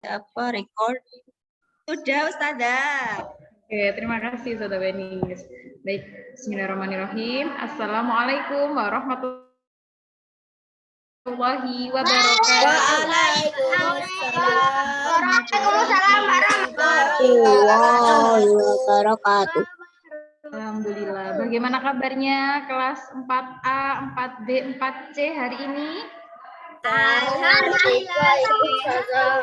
apa recording. Sudah Ustazah. Oke, terima kasih Ustazah Beni. Baik, bismillahirrahmanirrahim. Assalamualaikum warahmatullahi wabarakatuh. Waalaikumsalam warahmatullahi wabarakatuh. Alhamdulillah. Bagaimana kabarnya kelas 4A, 4B, 4C hari ini? Alhamdulillah ya Allah.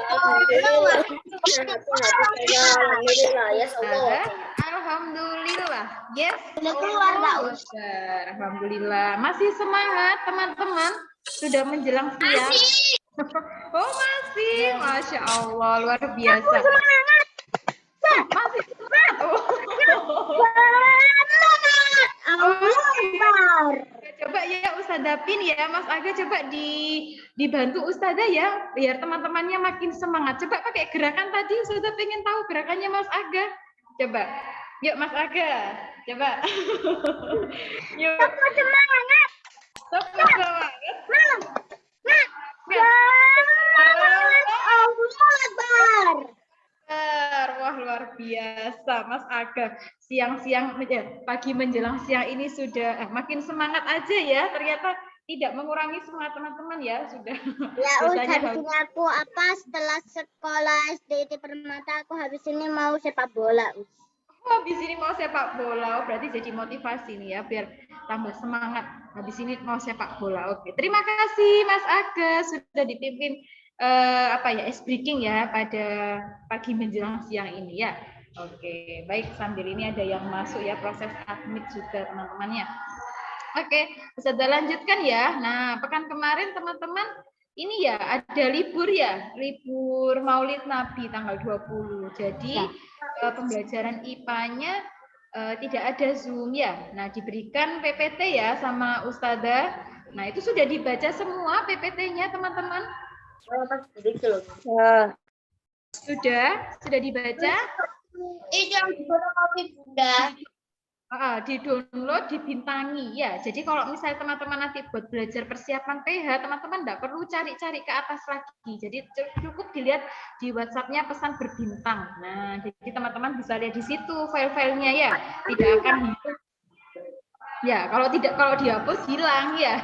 Alhamdulillah. Yes. Keluar Alhamdulillah. Masih semangat teman-teman? Sudah menjelang siang? Oh masih. Masya Allah luar biasa. Masih semangat. Coba ya Ustazah Pin ya, Mas Aga coba dibantu Ustazah ya, biar teman-temannya makin semangat. Coba pakai gerakan tadi, Ustazah pengen tahu gerakannya Mas Aga. Coba, yuk Mas Aga, coba. Yuk. Sama semangat. Sama semangat. Wah luar biasa Mas Aga, siang-siang pagi menjelang siang ini sudah makin semangat aja ya, ternyata tidak mengurangi semangat teman-teman ya, sudah. Ya habis aku setelah sekolah SD di Permata, aku habis ini mau sepak bola. Oh, habis ini mau sepak bola, berarti jadi motivasi nih ya, biar tambah semangat. Habis ini mau sepak bola. Oke, terima kasih Mas Aga sudah dipimpin ice breaking ya pada pagi menjelang siang ini ya. Oke, baik, sambil ini ada yang masuk ya, proses admit juga teman-temannya. Oke, bisa lanjutkan ya. Nah, pekan kemarin teman-teman ini ya ada libur ya, libur Maulid Nabi tanggal 20. Jadi pembelajaran IPA-nya tidak ada Zoom ya. Nah, diberikan PPT ya sama Ustazah. Nah, itu sudah dibaca semua PPT-nya teman-teman? Sudah dibaca? Itu yang difotokopi Bunda. Di-download, dibintangi ya. Jadi kalau misalnya teman-teman nanti buat belajar persiapan PH, teman-teman enggak perlu cari-cari ke atas lagi. Jadi cukup dilihat di WhatsApp-nya pesan berbintang. Nah, jadi teman-teman bisa lihat di situ file-filenya ya. Tidak akan hilang. Ya, kalau dihapus hilang ya.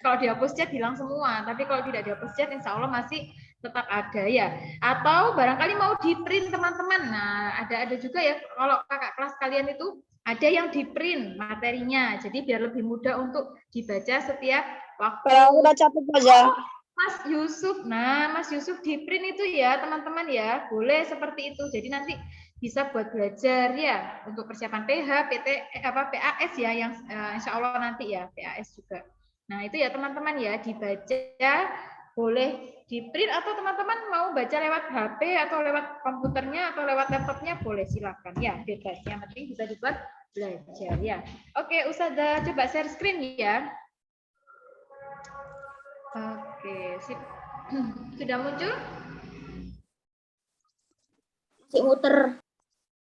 Kalau dihapus chat hilang semua. Tapi kalau tidak dihapus chat, insya Allah masih tetap ada ya. Atau barangkali mau di print teman-teman. Nah, ada juga ya. Kalau kakak kelas kalian itu ada yang di print materinya. Jadi biar lebih mudah untuk dibaca setiap waktu. Kalau udah capek aja. Mas Yusuf, Mas Yusuf di print itu ya teman-teman ya. Boleh seperti itu. Jadi nanti bisa buat belajar ya untuk persiapan PH, PAS ya yang insya Allah nanti ya PAS juga. Nah itu ya teman-teman ya dibaca, boleh di print atau teman-teman mau baca lewat HP atau lewat komputernya atau lewat laptopnya boleh silakan ya bebas. Yang penting bisa dibuat belajar ya. Oke Ustazah coba share screen ya. Oke sip. Sudah muncul? Masih muter.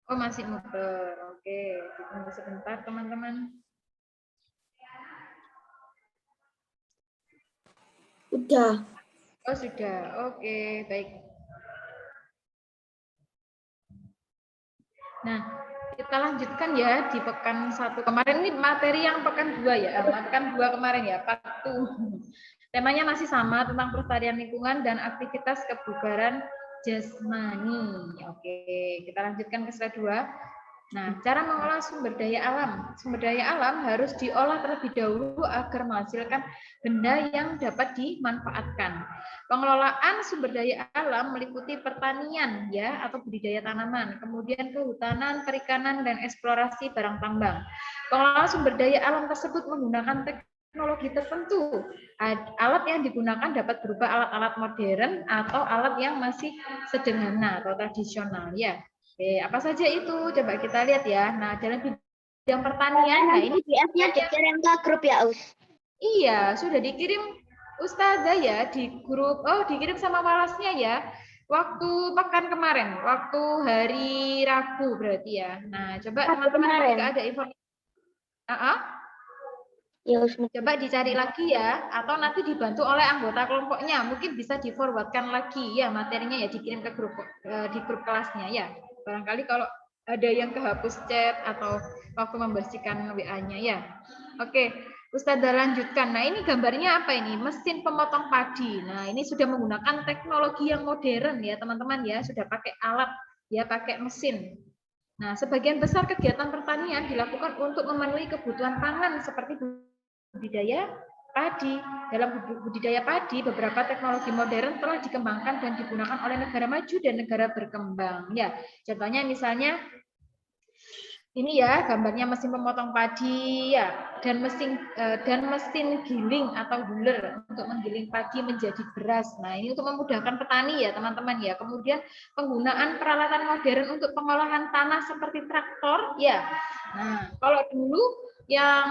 Oh masih muter, oke. Tunggu sebentar teman-teman. Udah. Oh sudah, oke baik. Nah kita lanjutkan ya di pekan 1 kemarin ini materi yang pekan 2 ya, pekan 2 kemarin ya, part 2. Temanya masih sama tentang pelestarian lingkungan dan aktivitas kebugaran jasmani. Oke, kita lanjutkan ke slide 2. Nah, cara mengolah sumber daya alam. Sumber daya alam harus diolah terlebih dahulu agar menghasilkan benda yang dapat dimanfaatkan. Pengelolaan sumber daya alam meliputi pertanian ya atau budidaya tanaman, kemudian kehutanan, perikanan dan eksplorasi barang tambang. Pengelolaan sumber daya alam tersebut menggunakan teknologi tertentu. Alat yang digunakan dapat berupa alat-alat modern atau alat yang masih sederhana atau tradisional ya. Oke, apa saja itu? Coba kita lihat ya. Nah, dalam bidang pertanian, nah ini PDF-nya dikirim ke grup ya, Us? Iya, sudah dikirim Ustazah ya di grup. Oh, dikirim sama walasnya ya. Waktu pekan kemarin, waktu hari Rabu berarti ya. Nah, coba teman-teman juga ada informasi. Ya, Usman. Coba dicari lagi ya, atau nanti dibantu oleh anggota kelompoknya. Mungkin bisa di-forwardkan lagi ya materinya ya, dikirim ke grup di grup kelasnya ya. Barangkali kalau ada yang kehapus chat atau waktu membersihkan WA-nya ya. Oke, Ustazah lanjutkan. Nah, ini gambarnya apa ini? Mesin pemotong padi. Nah, ini sudah menggunakan teknologi yang modern ya, teman-teman ya. Sudah pakai alat ya, pakai mesin. Nah, sebagian besar kegiatan pertanian dilakukan untuk memenuhi kebutuhan pangan seperti budidaya padi. Dalam budidaya padi, beberapa teknologi modern telah dikembangkan dan digunakan oleh negara maju dan negara berkembang. Ya, contohnya misalnya ini ya gambarnya mesin pemotong padi ya, dan mesin giling atau huler untuk menggiling padi menjadi beras. Nah, ini untuk memudahkan petani ya teman-teman ya. Kemudian penggunaan peralatan modern untuk pengolahan tanah seperti traktor ya. Nah, kalau dulu yang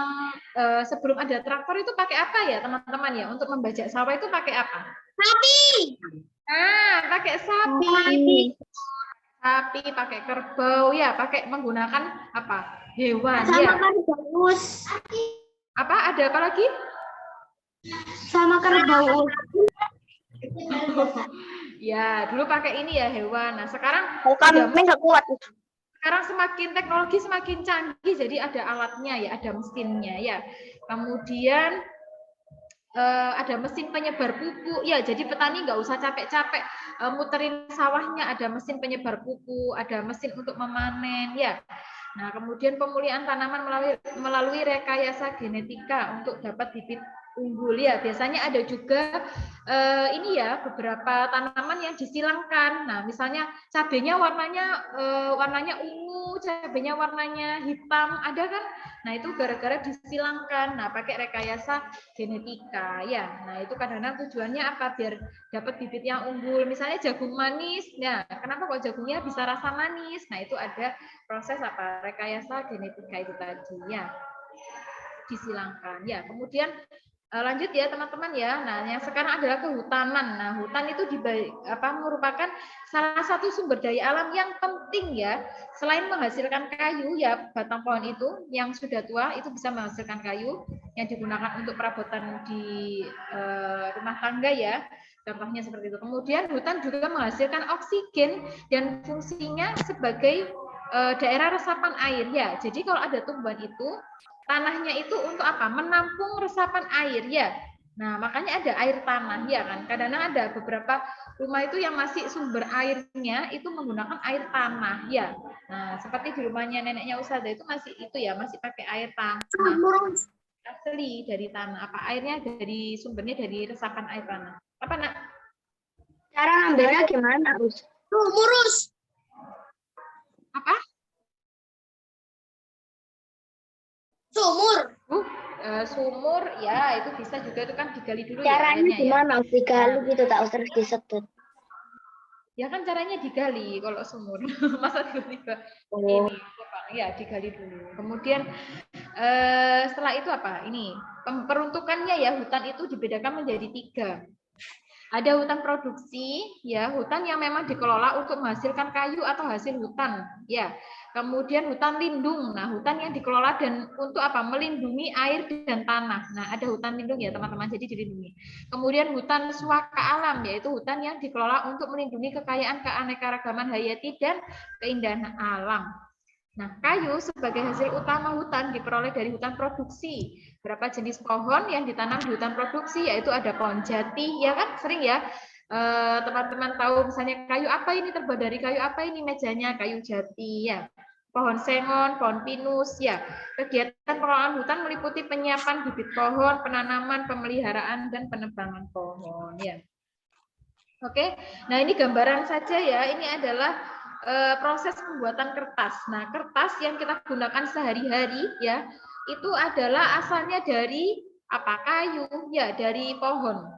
sebelum ada traktor itu pakai apa ya teman-teman ya? Untuk membajak sawah itu pakai apa? Sapi. Nah, pakai sapi. Sapi, pakai kerbau ya, pakai menggunakan apa? Hewan Sama ya. kerbau. Apa ada apa lagi? Sama kerbau. Ya, dulu pakai ini ya hewan. Nah, sekarang Kami nggak kuat. sekarang semakin teknologi semakin canggih, jadi ada alatnya ya, ada mesinnya ya. Kemudian ada mesin penyebar pupuk ya, jadi petani nggak usah capek-capek muterin sawahnya, ada mesin penyebar pupuk, ada mesin untuk memanen ya. Nah, kemudian pemulihan tanaman melalui rekayasa genetika untuk dapat bibit unggul ya. Biasanya ada juga ini ya beberapa tanaman yang disilangkan. Nah, misalnya cabenya warnanya ungu, cabenya warnanya hitam, ada kan? Nah, itu gara-gara disilangkan. Nah, pakai rekayasa genetika ya. Nah, itu kadang-kadang tujuannya apa? Biar dapat bibit yang unggul. Misalnya jagung manis. Nah, kenapa kok jagungnya bisa rasa manis? Nah, itu ada proses apa? Rekayasa genetika itu tadi ya. Disilangkan ya. Kemudian lanjut ya teman-teman ya. Nah, yang sekarang adalah kehutanan. Nah, hutan itu merupakan salah satu sumber daya alam yang penting ya. Selain menghasilkan kayu ya, batang pohon itu yang sudah tua itu bisa menghasilkan kayu yang digunakan untuk perabotan di rumah tangga ya. Contohnya seperti itu. Kemudian hutan juga menghasilkan oksigen dan fungsinya sebagai daerah resapan air ya. Jadi kalau ada tumbuhan itu tanahnya itu untuk apa? Menampung resapan air ya. Nah, makanya ada air tanah ya kan. Kadang-kadang ada beberapa rumah itu yang masih sumber airnya itu menggunakan air tanah ya. Nah, seperti di rumahnya neneknya Ustazah itu masih itu ya, masih pakai air tanah. Asli dari tanah. Apa airnya dari sumbernya dari resapan air tanah. Apa nak? Cara ngambilnya gimana, Us? Murus. Apa? Sumur. Sumur ya itu bisa juga itu kan digali dulu Caranya ya. gimana? Digali gitu tak usah disedot. Ya kan caranya digali kalau sumur. Masa tiba-tiba ini ya digali dulu. Kemudian setelah itu apa? Ini peruntukannya ya hutan itu dibedakan menjadi 3. Ada hutan produksi, ya hutan yang memang dikelola untuk menghasilkan kayu atau hasil hutan, ya. Kemudian hutan lindung, nah hutan yang dikelola dan untuk apa? Melindungi air dan tanah. Nah ada hutan lindung ya teman-teman, jadi dilindungi. Kemudian hutan suaka alam, yaitu hutan yang dikelola untuk melindungi kekayaan keanekaragaman hayati dan keindahan alam. Nah, kayu sebagai hasil utama hutan diperoleh dari hutan produksi. Berapa jenis pohon yang ditanam di hutan produksi, yaitu ada pohon jati, ya kan sering ya teman-teman tahu misalnya kayu apa ini, terbuat dari kayu apa ini mejanya, kayu jati ya. Pohon sengon, pohon pinus ya. Kegiatan pengelolaan hutan meliputi penyiapan bibit pohon, penanaman, pemeliharaan dan penebangan pohon ya. Oke, nah ini gambaran saja ya. Ini adalah proses pembuatan kertas. Nah, kertas yang kita gunakan sehari-hari ya, itu adalah asalnya dari apa? Kayu ya, dari pohon.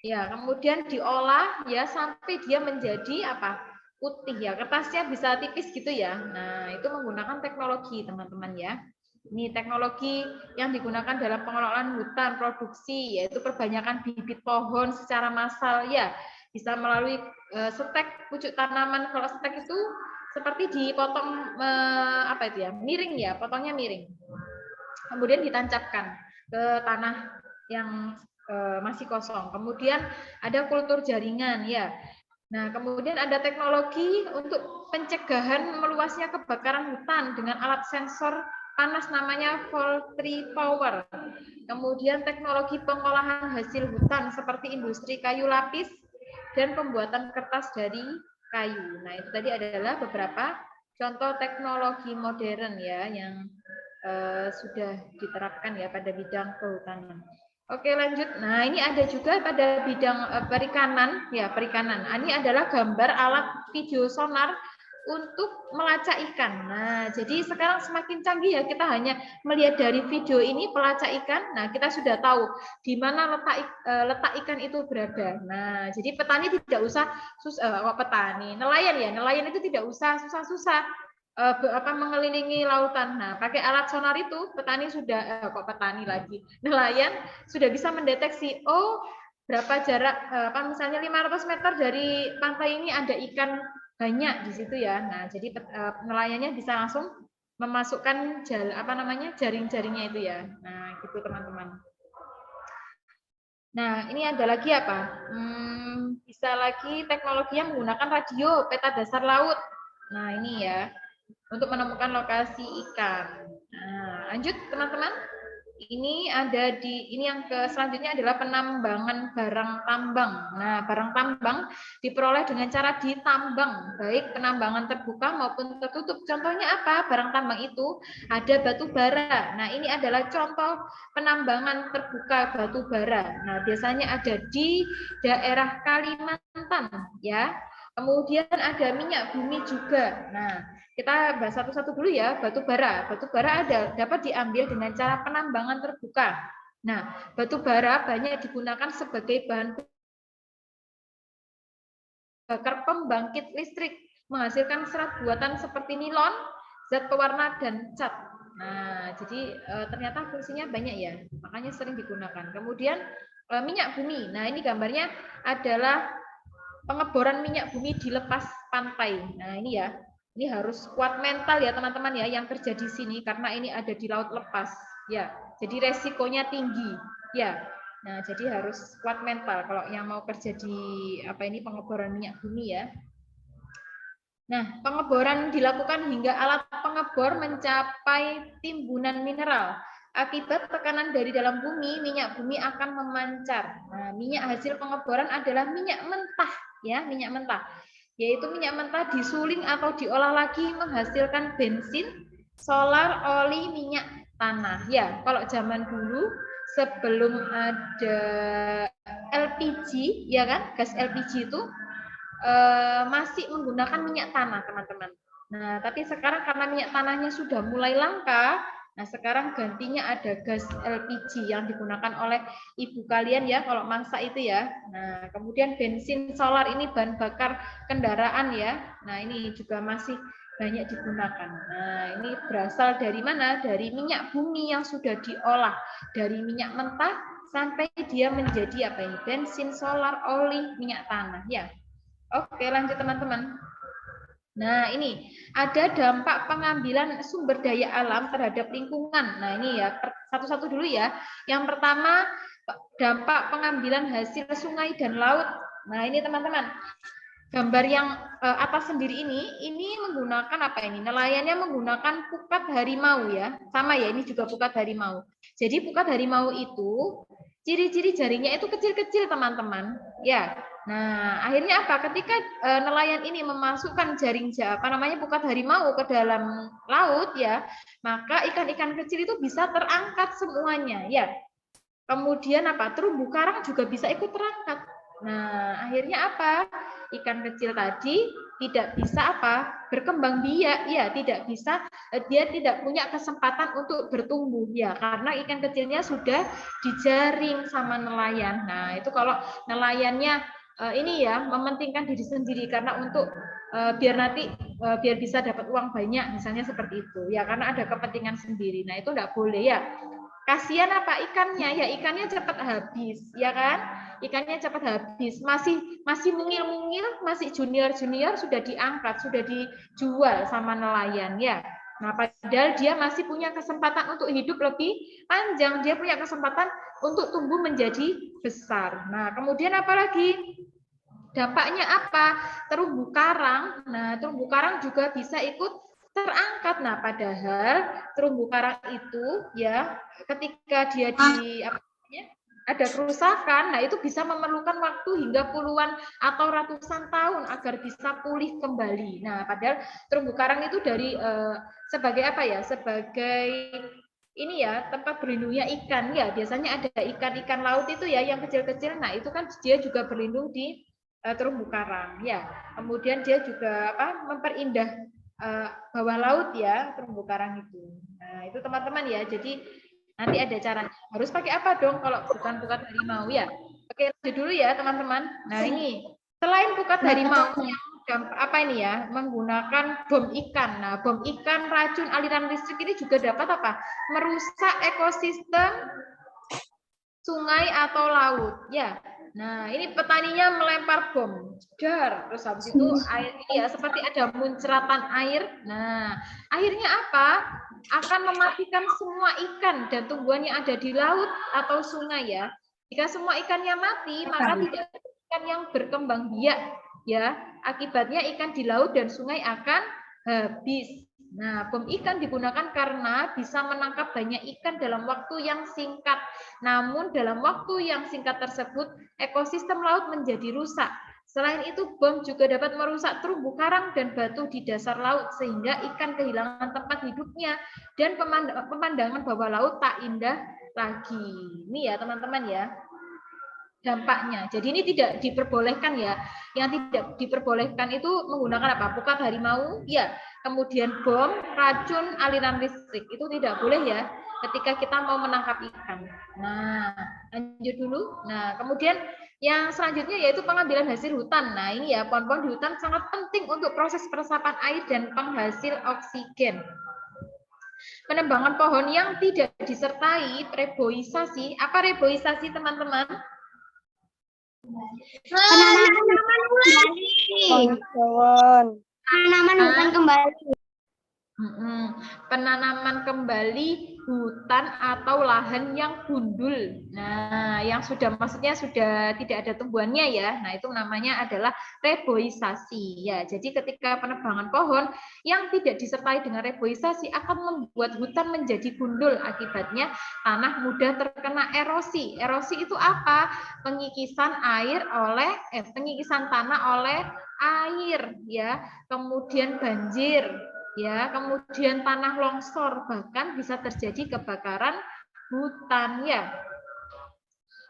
Ya, kemudian diolah ya sampai dia menjadi apa? Putih ya. Kertasnya bisa tipis gitu ya. Nah, itu menggunakan teknologi, teman-teman ya. Ini teknologi yang digunakan dalam pengelolaan hutan produksi, yaitu perbanyakan bibit pohon secara massal ya. Bisa melalui stek pucuk tanaman. Kalau stek itu seperti dipotong apa itu ya, miring ya, potongnya miring. Kemudian ditancapkan. ke tanah yang masih kosong. Kemudian ada kultur jaringan ya. Nah, kemudian ada teknologi untuk pencegahan meluasnya kebakaran hutan dengan alat sensor panas namanya Voltri Power. Kemudian teknologi pengolahan hasil hutan seperti industri kayu lapis dan pembuatan kertas dari kayu. Nah, itu tadi adalah beberapa contoh teknologi modern ya yang sudah diterapkan ya pada bidang kehutanan. Oke, lanjut. Nah, ini ada juga pada bidang perikanan ya, perikanan. Ini adalah gambar alat video sonar untuk melacak ikan. Nah, jadi sekarang semakin canggih ya, kita hanya melihat dari video ini pelacak ikan. Nah, kita sudah tahu di mana letak ikan itu berada. Nah, jadi petani tidak usah nelayan itu tidak usah susah-susah mengelilingi lautan. Nah, pakai alat sonar itu petani sudah nelayan sudah bisa mendeteksi berapa jarak misalnya 500 meter dari pantai ini ada ikan banyak di situ ya. Nah, jadi nelayannya bisa langsung memasukkan jaring-jaringnya itu ya. Nah, gitu teman-teman. Nah, ini ada lagi apa? Bisa lagi teknologi yang menggunakan radio peta dasar laut. Nah, ini ya. Untuk menemukan lokasi ikan. Nah, lanjut teman-teman. Ini yang selanjutnya adalah penambangan barang tambang. Nah, barang tambang diperoleh dengan cara ditambang, baik penambangan terbuka maupun tertutup. Contohnya apa? Barang tambang itu ada batu bara. Nah, ini adalah contoh penambangan terbuka batu bara. Nah, biasanya ada di daerah Kalimantan, ya. Kemudian ada minyak bumi juga. Nah, kita bahas satu-satu dulu ya. Batu bara. Batu bara dapat diambil dengan cara penambangan terbuka. Nah, batu bara banyak digunakan sebagai bahan bakar pembangkit listrik, menghasilkan serat buatan seperti nilon, zat pewarna, dan cat. Nah, jadi ternyata fungsinya banyak ya, makanya sering digunakan. Kemudian minyak bumi. Nah, ini gambarnya adalah pengeboran minyak bumi di lepas pantai. Nah, ini ya. Ini harus kuat mental ya teman-teman ya yang kerja di sini karena ini ada di laut lepas ya. Jadi resikonya tinggi ya. Nah, jadi harus kuat mental kalau yang mau kerja di pengeboran minyak bumi ya. Nah, pengeboran dilakukan hingga alat pengebor mencapai timbunan mineral. Akibat tekanan dari dalam bumi, minyak bumi akan memancar. Nah, minyak hasil pengeboran adalah minyak mentah ya, minyak mentah. Yaitu minyak mentah disuling atau diolah lagi menghasilkan bensin, solar, oli, minyak tanah. Ya, kalau zaman dulu sebelum ada LPG, ya kan, gas LPG itu masih menggunakan minyak tanah, teman-teman. Nah, tapi sekarang karena minyak tanahnya sudah mulai langka, nah sekarang gantinya ada gas LPG yang digunakan oleh ibu kalian ya kalau masak itu ya. Nah, kemudian bensin solar ini bahan bakar kendaraan ya. Nah, ini juga masih banyak digunakan. Nah, ini berasal dari mana? Dari minyak bumi yang sudah diolah dari minyak mentah sampai dia menjadi bensin solar, oli, minyak tanah ya. Oke, lanjut teman-teman. Nah, ini ada dampak pengambilan sumber daya alam terhadap lingkungan. Nah, ini ya satu-satu dulu ya. Yang pertama, dampak pengambilan hasil sungai dan laut. Nah, ini teman-teman. Gambar yang atas sendiri ini menggunakan nelayannya menggunakan pukat harimau ya. Sama ya, ini juga pukat harimau. Jadi pukat harimau itu ciri-ciri jaringnya itu kecil-kecil, teman-teman. Ya. Nah, akhirnya apa? Ketika nelayan ini memasukkan jaring pukat harimau ke dalam laut ya, maka ikan-ikan kecil itu bisa terangkat semuanya ya. Kemudian terumbu karang juga bisa ikut terangkat. Nah, akhirnya apa? Ikan kecil tadi tidak bisa berkembang biak ya, tidak bisa, dia tidak punya kesempatan untuk bertumbuh ya karena ikan kecilnya sudah dijaring sama nelayan. Nah, itu kalau nelayannya mementingkan diri sendiri karena untuk biar bisa dapat uang banyak misalnya seperti itu ya, karena ada kepentingan sendiri. Nah, itu enggak boleh ya. Kasihan ikannya ya, ikannya cepat habis ya kan, ikannya cepat habis, masih mungil-mungil, masih junior sudah diangkat, sudah dijual sama nelayan ya. Nah, padahal dia masih punya kesempatan untuk hidup lebih panjang, dia punya kesempatan untuk tumbuh menjadi besar. Nah, kemudian apa lagi? Dampaknya apa? Terumbu karang. Nah, terumbu karang juga bisa ikut terangkat. Nah, padahal terumbu karang itu ya ketika dia di apa namanya, ada kerusakan, nah itu bisa memerlukan waktu hingga puluhan atau ratusan tahun agar bisa pulih kembali. Nah, padahal terumbu karang itu dari sebagai apa ya? Sebagai ini ya tempat berlindungnya ikan ya. Biasanya ada ikan-ikan laut itu ya yang kecil-kecil. Nah, itu kan dia juga berlindung di terumbu karang ya. Kemudian dia juga apa memperindah bawah laut ya terumbu karang itu. Nah, itu teman-teman ya. Jadi nanti ada caranya. Harus pakai apa dong kalau bukan pukat harimau ya? Oke, lanjut dulu ya teman-teman. Nah, ini selain pukat harimau yang apa ini ya menggunakan bom ikan. Nah, bom ikan racun aliran listrik ini juga dapat apa? Merusak ekosistem sungai atau laut ya. Nah, ini petaninya melempar bom, dar, terus habis itu air ini ya seperti ada muncratan air. Nah, akhirnya apa? Akan mematikan semua ikan dan tumbuhan yang ada di laut atau sungai ya. Jika semua ikannya mati, maka tidak ada ikan yang berkembang biak ya. Akibatnya ikan di laut dan sungai akan habis. Nah, bom ikan digunakan karena bisa menangkap banyak ikan dalam waktu yang singkat. Namun dalam waktu yang singkat tersebut, ekosistem laut menjadi rusak. Selain itu, bom juga dapat merusak terumbu karang dan batu di dasar laut sehingga ikan kehilangan tempat hidupnya dan pemandangan bawah laut tak indah lagi. Ini ya teman-teman ya dampaknya. Jadi ini tidak diperbolehkan ya. Yang tidak diperbolehkan itu menggunakan apa? Pukat harimau, ya. Kemudian bom, racun, aliran listrik itu tidak boleh ya. Ketika kita mau menangkap ikan. Nah, lanjut dulu. Nah, kemudian yang selanjutnya yaitu pengambilan hasil hutan. Nah, ini ya pohon-pohon di hutan sangat penting untuk proses peresapan air dan penghasil oksigen. Penebangan pohon yang tidak disertai reboisasi. Apa reboisasi, teman-teman? Tanaman hutan kembali. Penanaman kembali hutan atau lahan yang gundul. Nah, yang maksudnya sudah tidak ada tumbuhannya ya. Nah, itu namanya adalah reboisasi ya. Jadi ketika penebangan pohon yang tidak disertai dengan reboisasi akan membuat hutan menjadi gundul. Akibatnya tanah mudah terkena erosi. Erosi itu apa? Pengikisan tanah oleh air ya. Kemudian banjir ya, kemudian tanah longsor, bahkan bisa terjadi kebakaran hutan ya.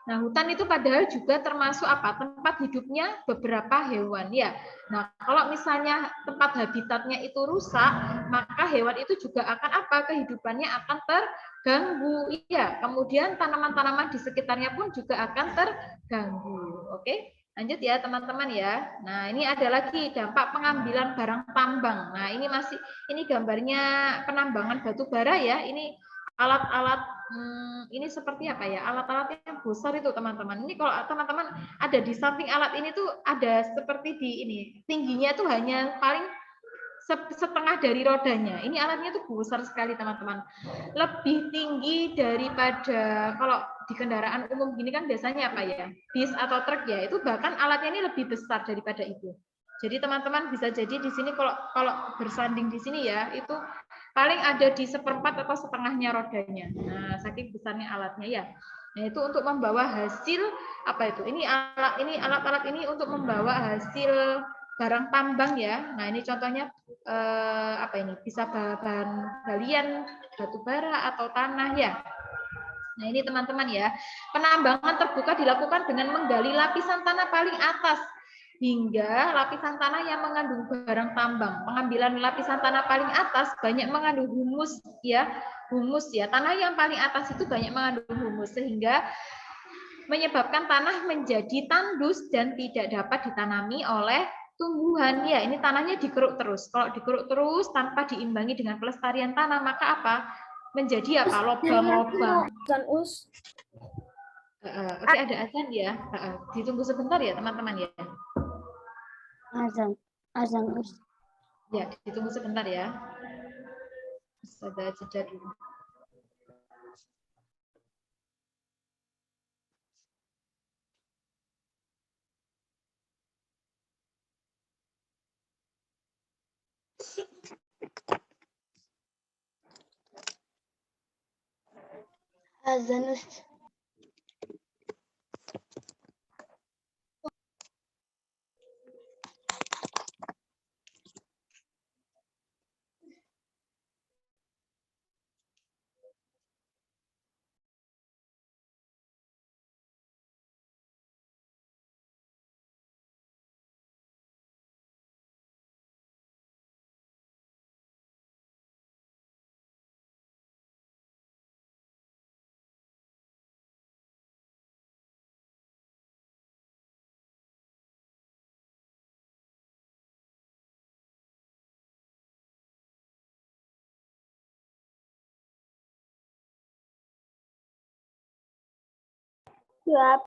Nah, hutan itu padahal juga termasuk apa? Tempat hidupnya beberapa hewan ya. Nah, kalau misalnya tempat habitatnya itu rusak, maka hewan itu juga akan apa? Kehidupannya akan terganggu. Ya, kemudian tanaman-tanaman di sekitarnya pun juga akan terganggu. Oke? Lanjut ya teman-teman ya. Nah, ini ada lagi dampak pengambilan barang tambang. Nah, ini gambarnya penambangan batu bara ya. Ini alat-alat ini seperti apa ya? Alat-alat yang besar itu teman-teman. Ini kalau teman-teman ada di samping alat ini tuh ada seperti di ini. Tingginya tuh hanya paling setengah dari rodanya. Ini alatnya tuh besar sekali teman-teman. Lebih tinggi daripada kalau di kendaraan umum gini kan biasanya apa ya? Bis atau truk ya. Itu bahkan alatnya ini lebih besar daripada itu. Jadi teman-teman bisa jadi di sini kalau bersanding di sini ya, itu paling ada di 1/4 atau setengahnya rodanya. Nah, saking besarnya alatnya ya. Nah, itu untuk membawa hasil apa itu? Ini alat-alat ini untuk membawa hasil barang tambang ya. Nah, ini contohnya apa ini? Bisa bahan galian batu bara atau tanah ya. Nah, ini teman-teman ya. Penambangan terbuka dilakukan dengan menggali lapisan tanah paling atas hingga lapisan tanah yang mengandung barang tambang. Pengambilan lapisan tanah paling atas banyak mengandung humus ya. Humus ya. Tanah yang paling atas itu banyak mengandung humus sehingga menyebabkan tanah menjadi tandus dan tidak dapat ditanami oleh tumbuhan. Ya, ini tanahnya dikeruk terus. Kalau dikeruk terus tanpa diimbangi dengan pelestarian tanah, maka apa? Menjadi apa? Lobang-lobang. Oke, ada azan ya. Ditunggu sebentar ya, teman-teman ya. Azan. Ya, ditunggu sebentar ya. Ada jeda dulu. Azan. Siap.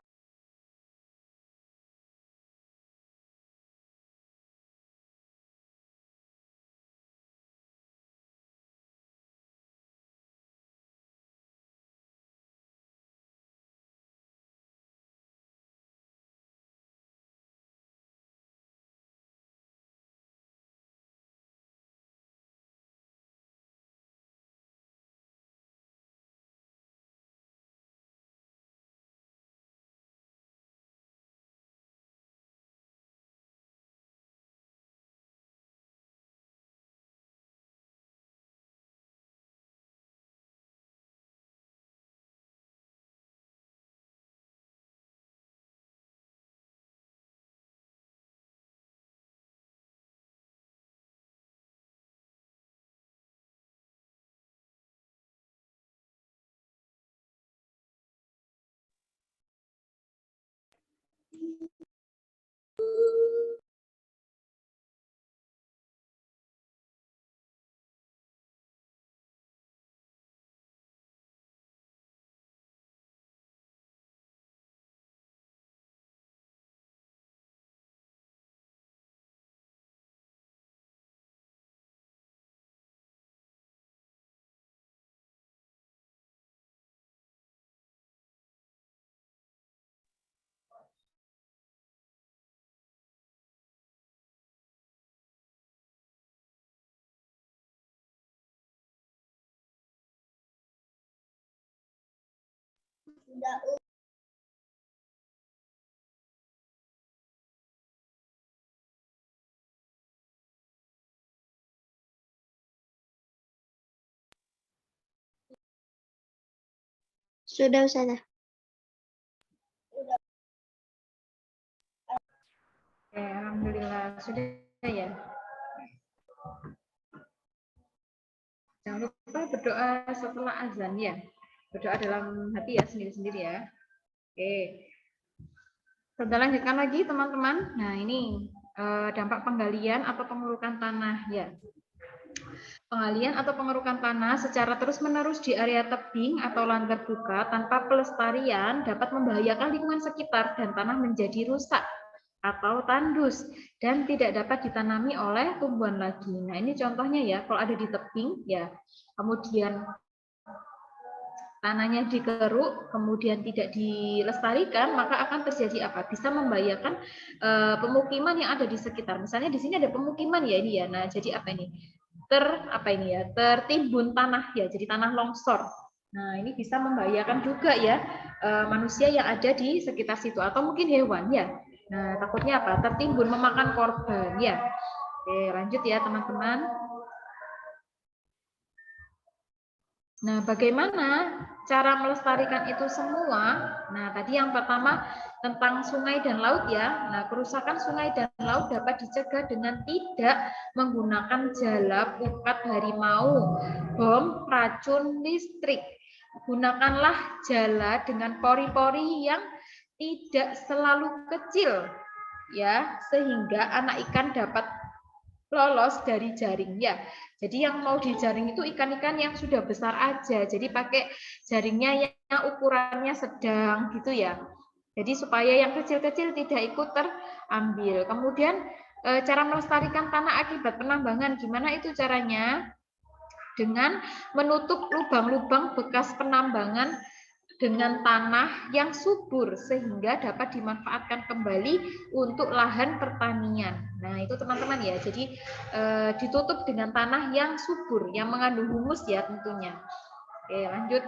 Sudah, Ustazah. Oke, alhamdulillah sudah ya. Jangan lupa berdoa setelah azan ya. Berdoa dalam hati ya, sendiri-sendiri ya. Oke. Kita lanjutkan lagi teman-teman. Nah ini dampak penggalian atau pengerukan tanah ya. Penggalian atau pengerukan tanah secara terus-menerus di area tebing atau lahan terbuka tanpa pelestarian dapat membahayakan lingkungan sekitar dan tanah menjadi rusak atau tandus dan tidak dapat ditanami oleh tumbuhan lagi. Nah ini contohnya ya, kalau ada di tebing ya, kemudian tanahnya digeruk, kemudian tidak dilestarikan, maka akan terjadi apa? Bisa membahayakan pemukiman yang ada di sekitar. Misalnya di sini ada pemukiman ya ini ya. Nah, jadi apa ini? Tertimbun tanah ya, jadi tanah longsor. Nah, ini bisa membahayakan juga ya manusia yang ada di sekitar situ atau mungkin hewan ya. Nah, takutnya apa? Tertimbun memakan korban ya. Oke, lanjut ya teman-teman. Nah, bagaimana cara melestarikan itu semua? Nah, tadi yang pertama tentang sungai dan laut ya. Nah, kerusakan sungai dan laut dapat dicegah dengan tidak menggunakan jala, pukat harimau, bom, racun, listrik. Gunakanlah jala dengan pori-pori yang tidak selalu kecil ya, sehingga anak ikan dapat lolos dari jaringnya. Jadi yang mau dijaring itu ikan-ikan yang sudah besar aja. Jadi pakai jaringnya yang ukurannya sedang gitu ya. Jadi supaya yang kecil-kecil tidak ikut terambil. Kemudian cara melestarikan tanah akibat penambangan, gimana itu caranya? dengan menutup lubang-lubang bekas penambangan dengan tanah yang subur sehingga dapat dimanfaatkan kembali untuk lahan pertanian. Nah, itu teman-teman ya. Jadi ditutup dengan tanah yang subur yang mengandung humus ya tentunya. Oke, lanjut.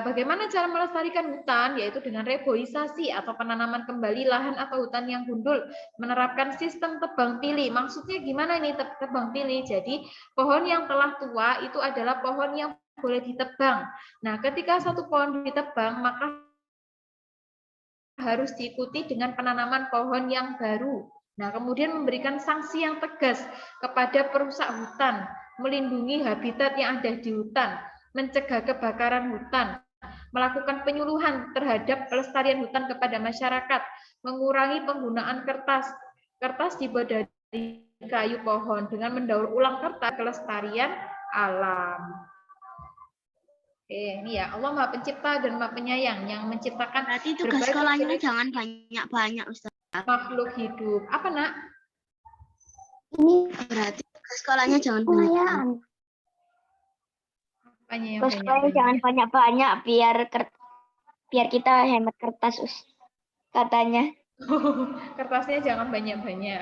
Bagaimana cara melestarikan hutan, yaitu dengan reboisasi atau penanaman kembali lahan atau hutan yang gundul, menerapkan sistem tebang pilih. Maksudnya gimana ini tebang pilih? Jadi pohon yang telah tua itu adalah pohon yang boleh ditebang. Nah, ketika satu pohon ditebang, maka harus diikuti dengan penanaman pohon yang baru. Nah, kemudian memberikan sanksi yang tegas kepada perusak hutan, melindungi habitat yang ada di hutan, mencegah kebakaran hutan, melakukan penyuluhan terhadap pelestarian hutan kepada masyarakat, mengurangi penggunaan kertas. Kertas dibuat dari kayu pohon dengan mendaur ulang kertas kelestarian alam. Ini ya, Allah Maha Pencipta dan Maha Penyayang yang menciptakan Berarti tugas sekolahnya jangan banyak-banyak, Ustaz. Makhluk hidup. Apa, Nak? Ini berarti tugas sekolahnya jangan banyak. Apanya yang Tugas sekolahnya banyak-banyak? jangan banyak-banyak biar kita hemat kertas, katanya. Kertasnya jangan banyak-banyak.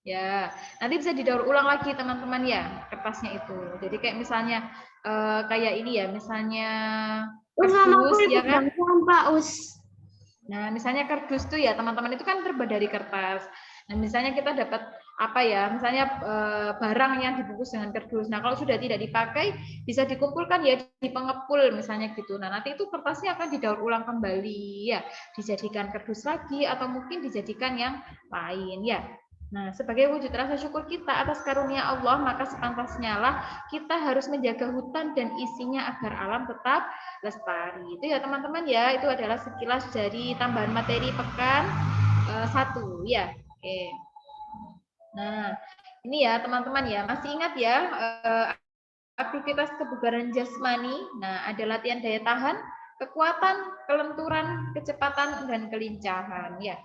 Ya, nanti bisa didaur ulang lagi teman-teman ya kertasnya itu. Jadi kayak misalnya kayak ini ya, misalnya kardus ya kan? Nah, misalnya kardus tuh ya teman-teman itu kan terbuat dari kertas. Nah, misalnya kita dapat apa ya, misalnya barang yang dibungkus dengan kardus. Nah, kalau sudah tidak dipakai bisa dikumpulkan ya di pengepul misalnya gitu. Nah, nanti itu kertasnya akan didaur ulang kembali ya, dijadikan kardus lagi atau mungkin dijadikan yang lain ya. Nah, sebagai wujud rasa syukur kita atas karunia Allah, maka sepantasnya lah kita harus menjaga hutan dan isinya agar alam tetap lestari. Itu ya teman-teman ya, itu adalah sekilas dari tambahan materi pekan 1 ya. Oke. Nah, ini ya teman-teman ya, masih ingat ya aktivitas kebugaran jasmani. Nah, ada latihan daya tahan, kekuatan, kelenturan, kecepatan, dan kelincahan ya.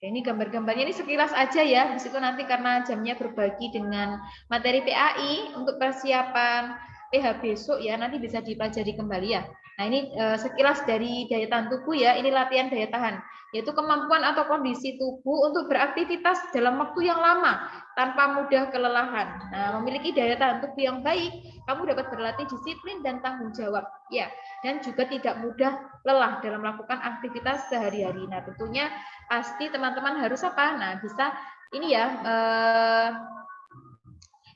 Ini gambar-gambarnya ini sekilas aja ya. Di situ nanti karena jamnya berbagi dengan materi PAI untuk persiapan PH besok ya, nanti bisa dipelajari kembali ya. Nah, ini sekilas dari daya tahan tubuh ya. Ini latihan daya tahan, yaitu kemampuan atau kondisi tubuh untuk beraktivitas dalam waktu yang lama tanpa mudah kelelahan. Nah, memiliki daya tahan tubuh yang baik, kamu dapat berlatih disiplin dan tanggung jawab ya, dan juga tidak mudah lelah dalam melakukan aktivitas sehari-hari. Nah, tentunya pasti teman-teman harus apa? Nah, bisa ini ya,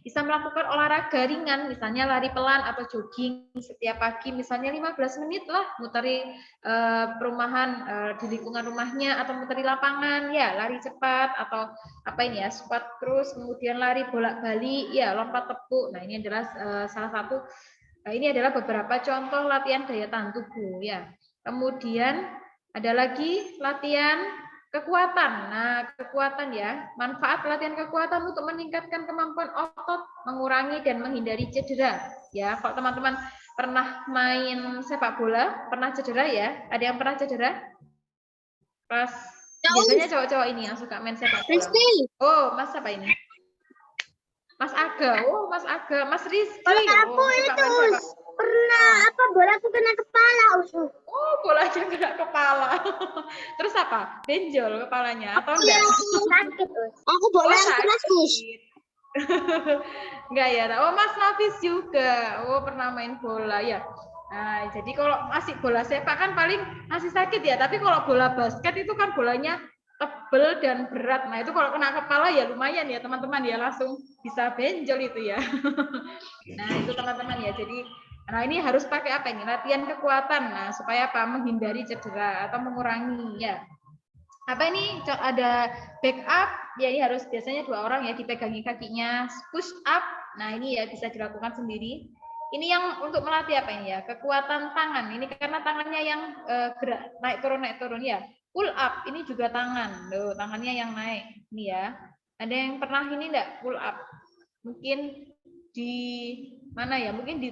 bisa melakukan olahraga ringan, misalnya lari pelan atau jogging setiap pagi, misalnya 15 menit lah, muteri perumahan di lingkungan rumahnya, atau muteri lapangan, ya lari cepat, atau apa ini ya, squat terus, kemudian lari bolak-balik, ya lompat tepuk. Nah, ini adalah salah satu, ini adalah beberapa contoh latihan daya tahan tubuh ya. Kemudian ada lagi latihan kekuatan. Nah, kekuatan ya, manfaat latihan kekuatan untuk meningkatkan kemampuan otot, mengurangi dan menghindari cedera. Ya, kalau teman-teman pernah main sepak bola, pernah cedera ya? Ada yang pernah cedera? Pas biasanya cowok-cowok ini yang suka main sepak bola. Oh, Mas apa ini? Mas Aga. Oh, Mas Aga. Mas Rizky. Aku itu pernah bola aku kena kepala, Oh, bolanya kena kepala. Terus apa? Benjol kepalanya atau enggak? Sakit, Aku bola keras, Enggak ya. Oh, Mas Nafis juga. Oh, pernah main bola ya. Nah, jadi kalau masih bola sepak kan paling masih sakit ya. Tapi kalau bola basket itu kan bolanya tebel dan berat. Nah, itu kalau kena kepala ya lumayan ya, teman-teman ya, langsung bisa benjol itu ya. Nah, itu teman-teman ya. Jadi nah, ini harus pakai apa ini? Latihan kekuatan. Nah, supaya apa? Menghindari cedera atau mengurangi ya. Apa ini? Ada back up. Ya, ini harus biasanya 2 orang ya, dipegangi kakinya. Push up. Nah, ini ya bisa dilakukan sendiri. Ini yang untuk melatih apa ini ya? Kekuatan tangan. Ini karena tangannya yang gerak naik turun ya. Pull up. Ini juga tangan. Loh, tangannya yang naik. Ini ya. Ada yang pernah ini enggak pull up? Mungkin di mana ya? Mungkin di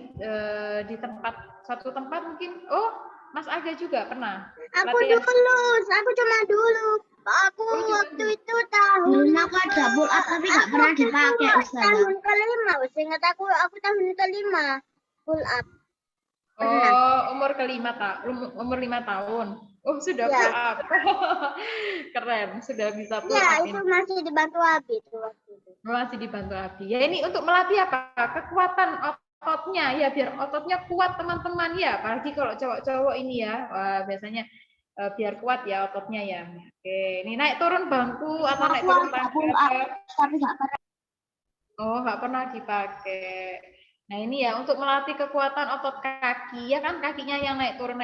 satu tempat mungkin. Oh, Mas Aga juga pernah. Aku cuma dulu. Aku waktu itu tahun aku ada pull up tapi nggak pernah dipakai Ustazah. tahun kelima, ingat aku tahun kelima pull up. Pernah. Oh, umur 5 tahun. Oh, sudah Ya. pull up. Keren, sudah bisa pull Ya, up itu ini. masih dibantu Abi itu waktu itu. Masih dibantu Abi. Ya, ini untuk melatih apa? Kekuatan ototnya ya, biar ototnya kuat teman-teman ya. Apalagi kalau cowok-cowok ini ya, wah, biasanya biar kuat ya ototnya ya. Oke, ini naik turun bangku atau naik turun tangga. Tapi nggak pernah. Oh, nggak pernah dipakai. Nah, ini ya untuk melatih kekuatan otot kaki ya kan, kakinya yang naik turun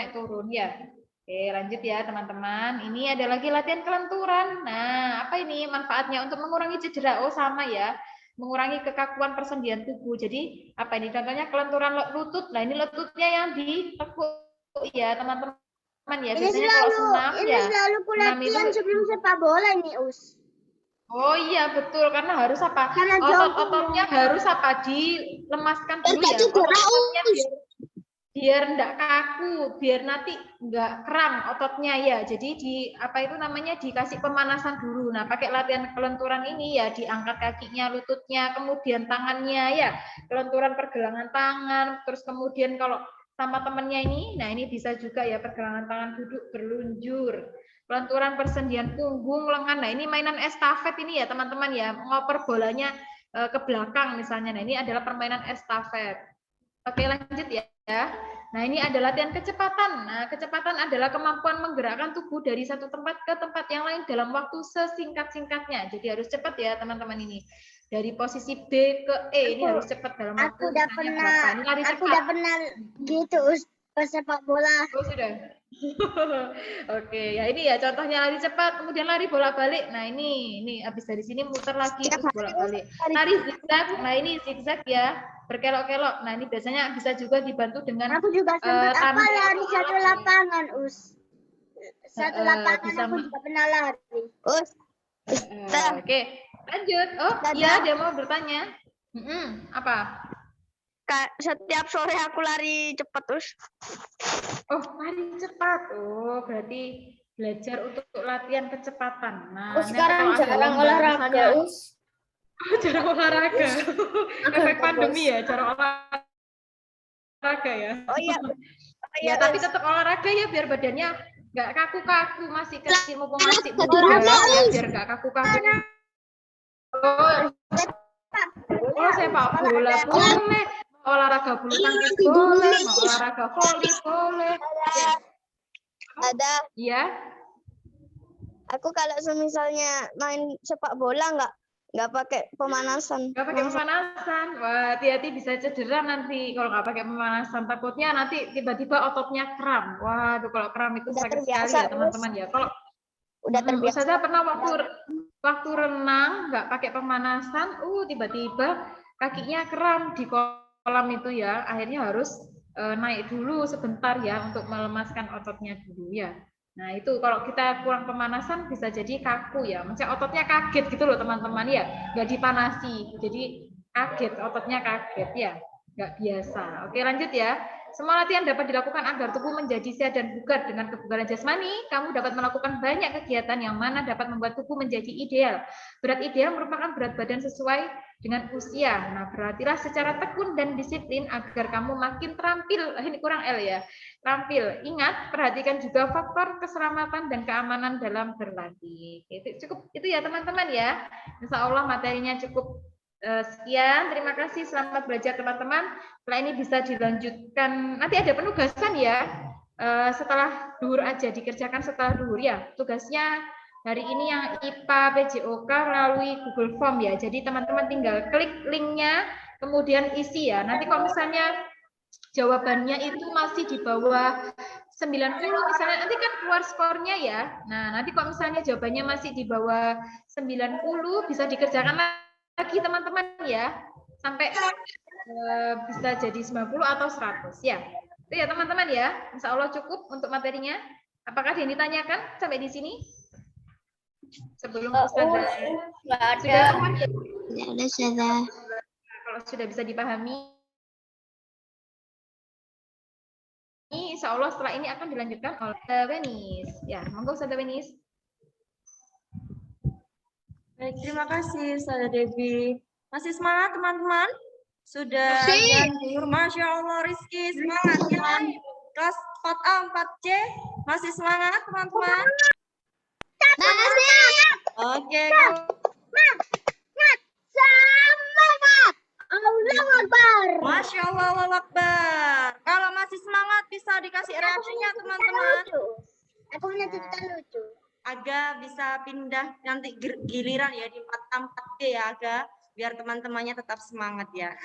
ya. Oke, lanjut ya teman-teman. Ini ada lagi latihan kelenturan. Nah, apa ini manfaatnya untuk mengurangi cedera? Oh, sama ya. Mengurangi kekakuan persendian tubuh. Jadi, apa ini? Contohnya kelenturan lutut. Nah, ini lututnya yang ditekuk ya, teman-teman ya. Biasanya kalau senam Ini ya. selalu kulatihan sebelum sepak bola ini, Us. Oh iya betul, karena harus apa? Karena Otot-ototnya harus apa? Dilemaskan dulu ya. Otot-ototnya biar enggak kaku, biar nanti enggak kram ototnya ya. Jadi di apa itu namanya dikasih pemanasan dulu. Nah, pakai latihan kelenturan ini ya, diangkat kakinya, lututnya, kemudian tangannya ya, kelenturan pergelangan tangan, terus kemudian kalau sama temennya ini, nah ini bisa juga ya pergelangan tangan duduk berlunjur. Kelenturan persendian punggung, lengan. Nah, ini mainan estafet ini ya, teman-teman ya. Ngoper bolanya ke belakang misalnya. Nah, ini adalah permainan estafet. Oke, lanjut ya. Nah, ini ada latihan kecepatan. Nah, kecepatan adalah kemampuan menggerakkan tubuh dari satu tempat ke tempat yang lain dalam waktu sesingkat-singkatnya. Jadi harus cepat ya, teman-teman ini. Dari posisi B ke E ini harus cepat dalam waktu Aku udah pernah, Ini lari aku cepat. udah pernah gitu, Us, pesepak bola. Oh, sudah. Oke, ya ini ya contohnya lari cepat, kemudian lari bolak-balik. Nah, ini habis dari sini muter lagi terus bolak-balik. Lari zigzag. Nah, ini zigzag ya, berkelok-kelok. Nah, ini biasanya bisa juga dibantu dengan Aku juga sempat lari satu alat. lapangan, Us. Satu lapangan bisa aku juga pernah lari. Us. Oke, lanjut. Oh, iya dia mau bertanya. Apa? Setiap sore aku lari cepat, Us. Oh, lari cepat. Oh, berarti belajar untuk latihan kecepatan. Nah, Sekarang jarang olahraga, Us. Jarang olahraga. Efek pandemi ya, jarang olahraga ya. Oh iya. Ya, tapi tetap olahraga ya biar badannya nggak kaku-kaku, masih kecil mumpung masih muda ya, biar nggak kaku-kaku. Oh, sepak bola boleh, mau olahraga bulu tangkis boleh, mau olahraga voli boleh. Ada. Iya. Aku kalau misalnya main sepak bola nggak pakai pemanasan. Nggak pakai pemanasan, wah hati-hati bisa cedera nanti kalau nggak pakai pemanasan. Takutnya nanti tiba-tiba ototnya kram. Wah, tuh kalau kram itu Udah sakit terbiasa, sekali ya teman-teman ya. Kalau udah terbiasa. Ustazah pernah waktu renang nggak pakai pemanasan, tiba-tiba kakinya kram di kolam itu ya. Akhirnya harus naik dulu sebentar ya untuk melemaskan ototnya dulu ya. Nah, itu kalau kita kurang pemanasan bisa jadi kaku ya. Maksudnya ototnya kaget gitu loh teman-teman ya. Nggak dipanasi. Jadi kaget, ototnya kaget ya. Nggak biasa. Oke, lanjut ya. Semua latihan dapat dilakukan agar tubuh menjadi sehat dan bugar. Dengan kebugaran jasmani, kamu dapat melakukan banyak kegiatan yang mana dapat membuat tubuh menjadi ideal. Berat ideal merupakan berat badan sesuai dengan usia. Nah, berlatihlah secara tekun dan disiplin agar kamu makin terampil. Ini kurang L ya. Terampil. Ingat, perhatikan juga faktor keselamatan dan keamanan dalam berlatih. Itu ya teman-teman ya. Insya Allah materinya cukup sekian. Terima kasih. Selamat belajar teman-teman. Setelah ini bisa dilanjutkan. Nanti ada penugasan ya. Setelah duhur aja dikerjakan setelah duhur ya. Tugasnya hari ini yang IPA PJOK melalui Google Form ya. Jadi teman-teman tinggal klik linknya, kemudian isi ya. Nanti kalau misalnya jawabannya itu masih di bawah 90 misalnya, nanti kan keluar skornya ya. Nah, nanti kalau misalnya jawabannya masih di bawah 90 bisa dikerjakan lagi teman-teman ya. Sampai bisa jadi 90 atau 100 ya. Itu ya teman-teman ya. Insya Allah cukup untuk materinya. Apakah ada yang ditanyakan sampai di sini? Sebelum Ustazah sudah semua ya? Ada sudah. Kalau sudah bisa dipahami, insya Allah setelah ini akan dilanjutkan oleh Wenis. Ya, monggo Ustazah Wenis. Baik, terima kasih Ustazah Devi. Masih semangat teman-teman? Sudah ganjur, Masya Allah Rizky, semangat ya. Kelas 4A, 4C, masih semangat teman-teman? Oke, kalau Semangat. Allahu Akbar. Masya Allah, Allahu Akbar. Kalau masih semangat bisa dikasih reaksinya teman-teman. Aku punya cerita lucu. Aga bisa pindah nanti giliran ya di 4A, 4B ya Aga, biar teman-temannya tetap semangat ya.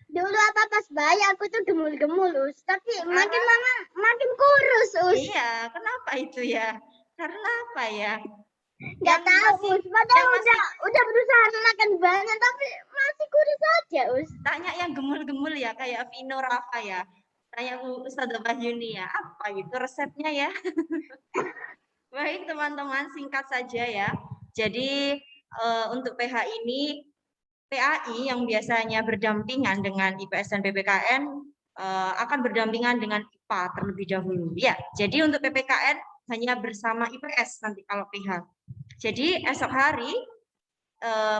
Dulu apa pas bayi aku tuh gemul-gemul, tapi makin lama makin kurus, Iya, kenapa itu ya? Karena apa ya? Nggak tahu, padahal udah berusaha makan banyak tapi masih kurus aja, Tanya yang gemul-gemul ya, kayak Vino Rafa ya. Tanya Ustazah Bahyuni ya, apa itu resepnya ya? Baik teman-teman, singkat saja ya. Jadi untuk PH ini, PAI yang biasanya berdampingan dengan IPS dan PPKN akan berdampingan dengan IPA terlebih dahulu. Ya, jadi untuk PPKN hanya bersama IPS nanti kalau PH. Jadi esok hari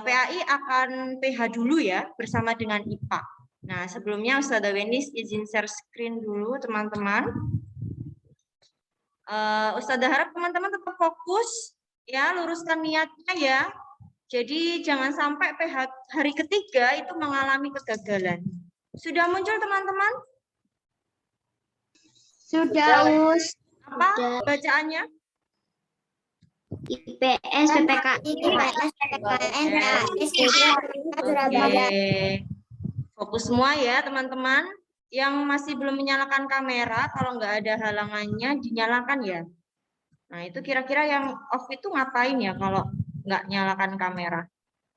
PAI akan PH dulu ya bersama dengan IPA. Nah, sebelumnya Ustazah Wenis izin share screen dulu teman-teman. Ustazah harap teman-teman tetap fokus ya, luruskan niatnya ya. Jadi jangan sampai PH hari ketiga itu mengalami kegagalan. Sudah muncul teman-teman? Sudah, Us. Apa bacaannya? IPS, PPKN, Oke. Fokus semua ya teman-teman. Yang masih belum menyalakan kamera, kalau nggak ada halangannya dinyalakan ya. Nah itu kira-kira yang off itu ngapain ya kalau nggak nyalakan kamera?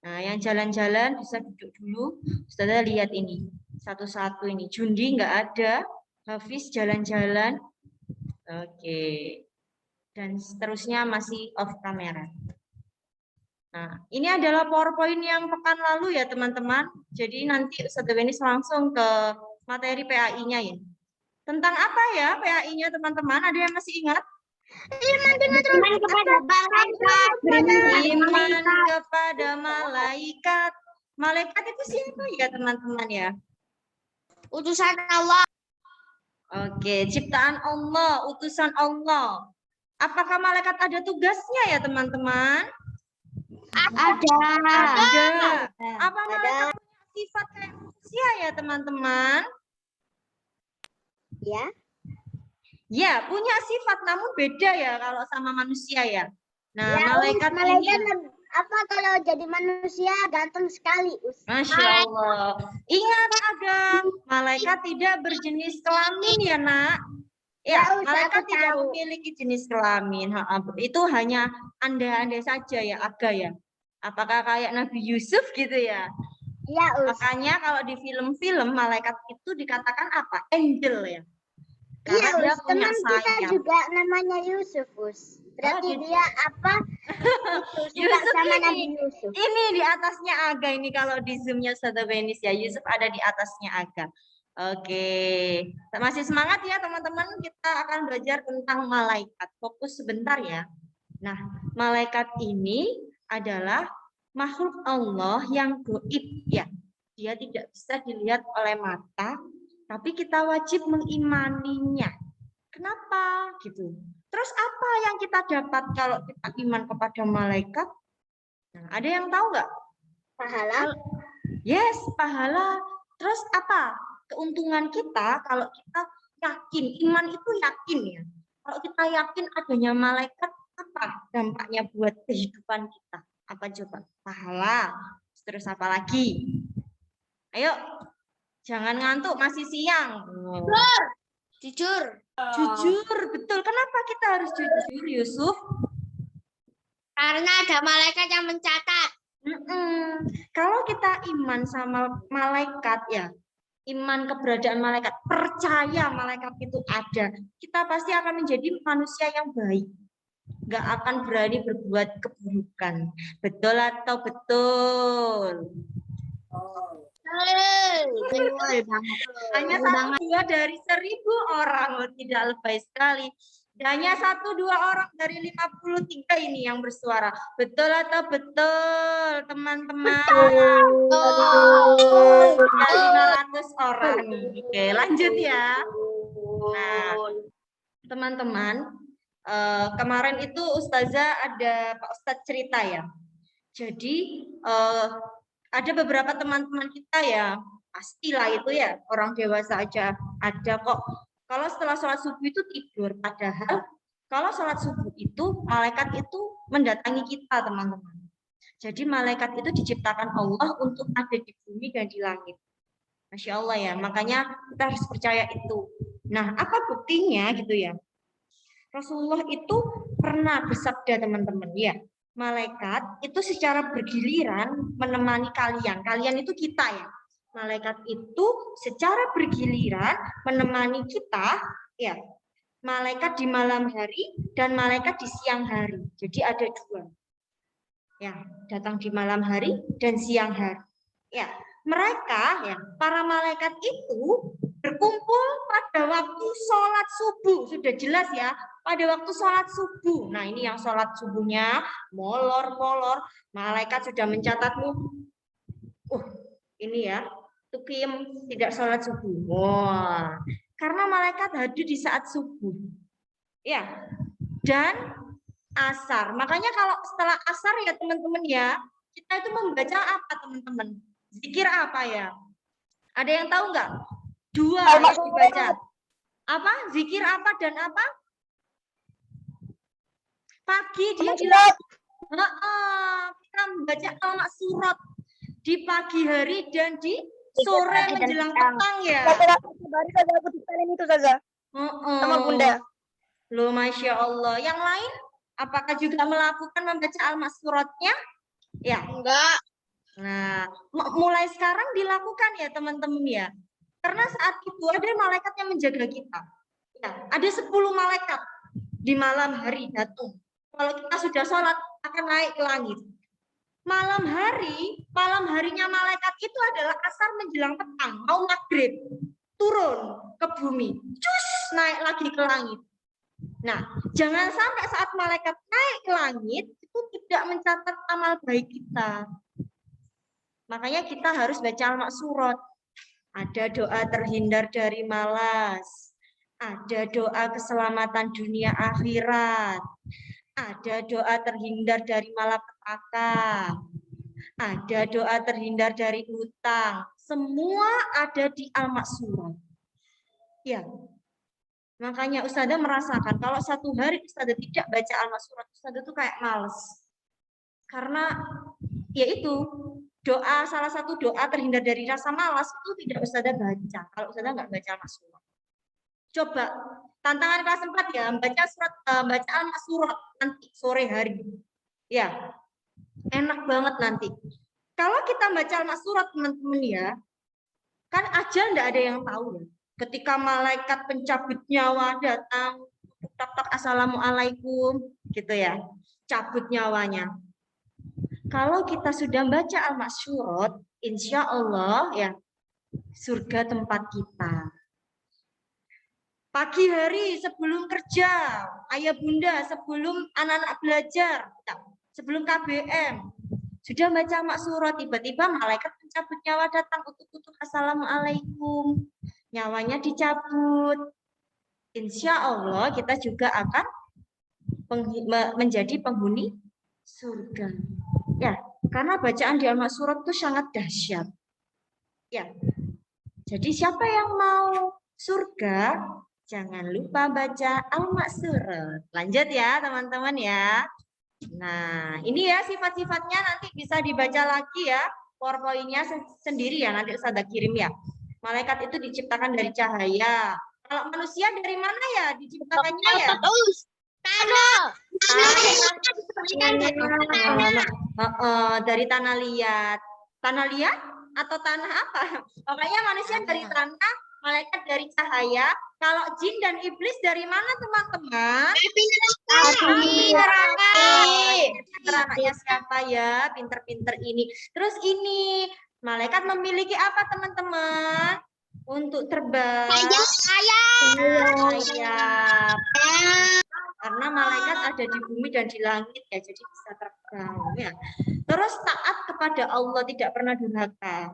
Nah yang jalan-jalan bisa duduk dulu. Ustazah lihat ini satu-satu ini. Jundi nggak ada, Hafiz jalan-jalan. Oke. Dan seterusnya masih off kamera. Nah, ini adalah PowerPoint yang pekan lalu ya teman-teman. Jadi nanti Ustazah Wenis langsung ke materi PAI-nya ya. Tentang apa ya PAI-nya teman-teman? Ada yang masih ingat? Iman kepada malaikat. Iman kepada malaikat. Malaikat itu siapa ya teman-teman ya? Utusan Allah. Oke, ciptaan Allah, utusan Allah. Apakah malaikat ada tugasnya ya teman-teman? Ada. Apa malaikat punya sifat kayak manusia ya teman-teman? Ya. Ya, punya sifat namun beda ya kalau sama manusia ya. Nah, Ya, malaikat ini apa kalau jadi manusia ganteng sekali, Masya Allah. Ingat agak, malaikat tidak berjenis kelamin ya nak. Ya, malaikat tidak memiliki jenis kelamin. Itu hanya anda-anda saja ya Aga ya. Apakah kayak Nabi Yusuf gitu ya? Iya, Makanya kalau di film-film malaikat itu dikatakan apa? Angel ya. Iya, Karena dia punya teman kita sayap. juga namanya Yusuf, Berarti dia apa? Yusuf sama ini. Nabi Yusuf. Ini di atasnya Aga ini kalau di zoomnya Ustazah Wenis ya. Yusuf ada di atasnya Aga. Oke, masih semangat ya teman-teman. Kita akan belajar tentang malaikat. Fokus sebentar ya. Nah, malaikat ini adalah makhluk Allah yang gaib ya. Dia tidak bisa dilihat oleh mata, tapi kita wajib mengimaninya. Kenapa gitu? Terus apa yang kita dapat kalau kita iman kepada malaikat? Nah, ada yang tahu nggak? Pahala. Yes, pahala. Terus apa? Keuntungan kita kalau kita yakin, iman itu yakin ya. Kalau kita yakin adanya malaikat, apa dampaknya buat kehidupan kita? Apa coba? Pahala. Terus apa lagi? Ayo, jangan ngantuk, masih siang. Jujur. Jujur, betul. Kenapa kita harus jujur, Yusuf? Karena ada malaikat yang mencatat. Kalau kita iman sama malaikat ya, iman keberadaan malaikat, percaya malaikat itu ada, kita pasti akan menjadi manusia yang baik. Nggak akan berani berbuat keburukan. Betul atau betul? Hanya 1 dari 1000 orang, tidak lebay sekali. Hanya 1-2 orang dari 53 ini yang bersuara. Betul atau betul, teman-teman? Dari 500 orang. Oke, lanjut ya. Nah, teman-teman, kemarin itu Ustazah ada Pak Ustadz cerita ya. Jadi ada beberapa teman-teman kita ya, pastilah itu ya, orang dewasa aja ada kok. Kalau setelah sholat subuh itu tidur, padahal kalau sholat subuh itu malaikat itu mendatangi kita, teman-teman. Jadi malaikat itu diciptakan Allah untuk ada di bumi dan di langit. Masya Allah ya, makanya kita harus percaya itu. Nah, apa buktinya gitu ya? Rasulullah itu pernah bersabda, teman-teman ya, malaikat itu secara bergiliran menemani kalian. Kalian itu kita ya. Malaikat itu secara bergiliran menemani kita, ya. Malaikat di malam hari dan malaikat di siang hari. Jadi ada 2. Ya, datang di malam hari dan siang hari. Ya, mereka ya, para malaikat itu berkumpul pada waktu sholat subuh. Sudah jelas ya, pada waktu sholat subuh. Nah, ini yang sholat subuhnya molor-molor, malaikat sudah mencatatmu. Ini ya, tukim tidak sholat subuh. Wah, karena malaikat hadir di saat subuh. Ya, dan asar. Makanya kalau setelah asar ya teman-teman ya, kita itu membaca apa teman-teman? Zikir apa ya? Ada yang tahu nggak? 2 yang dibaca. Apa? Zikir apa dan apa? Pagi dia kita membaca al-surat di pagi hari dan di sore menjelang petang ya. Baru saja aku disalin itu saja sama Bunda. Loh, Masya Allah. Yang lain, apakah juga melakukan membaca al-suratnya? Ya. Enggak. Nah, mulai sekarang dilakukan ya teman-teman ya. Karena saat itu ada malaikat yang menjaga kita. Ya, ada 10 malaikat di malam hari datang. Kalau kita sudah sholat akan naik ke langit. Malam harinya malaikat itu adalah asar menjelang petang, mau maghrib, turun ke bumi, cus naik lagi ke langit. Nah, jangan sampai saat malaikat naik ke langit itu tidak mencatat amal baik kita. Makanya kita harus baca al-surat. Ada doa terhindar dari malas, ada doa keselamatan dunia akhirat, ada doa terhindar dari malapetaka, ada doa terhindar dari utang. Semua ada di al-surat. Ya, makanya Ustazah merasakan kalau satu hari Ustazah tidak baca al-surat, Ustazah itu kayak males. Karena yaitu doa, salah satu doa terhindar dari rasa malas itu tidak Ustazah baca. Kalau Ustazah nggak baca al-surat. Coba tantangan kelas 4 ya, baca al-surat nanti sore hari. Ya, enak banget nanti. Kalau kita baca al-surat teman-teman ya, kan ajal enggak ada yang tahu ya. Ketika malaikat pencabut nyawa datang, tak assalamualaikum gitu ya, cabut nyawanya. Kalau kita sudah baca al-surat, insya Allah ya surga tempat kita. Pagi hari sebelum kerja, ayah bunda sebelum anak-anak belajar, sebelum KBM, sudah baca al-surat, tiba-tiba malaikat pencabut nyawa datang, utuk-utuk assalamualaikum, nyawanya dicabut. Insya Allah kita juga akan menjadi penghuni surga. Ya, karena bacaan di al-surat itu sangat dahsyat. Ya, jadi siapa yang mau surga, jangan lupa baca al-surat. Lanjut ya teman-teman ya. Nah, ini ya sifat-sifatnya nanti bisa dibaca lagi ya. PowerPoint-nya sendiri ya, nanti Ustazah kirim ya. Malaikat itu diciptakan dari cahaya. Kalau manusia dari mana ya diciptakannya ya? Dari tanah liat. Tanah liat atau tanah apa? Pokoknya manusia dari tanah, malaikat dari cahaya. Kalau jin dan iblis dari mana teman-teman? Nerakanya siapa ya? Pinter-pinter ini. Terus ini, malaikat memiliki apa teman-teman? Untuk terbang. Sayap. Karena malaikat ada di bumi dan di langit ya, jadi bisa terbang ya. Terus taat kepada Allah, tidak pernah durhaka.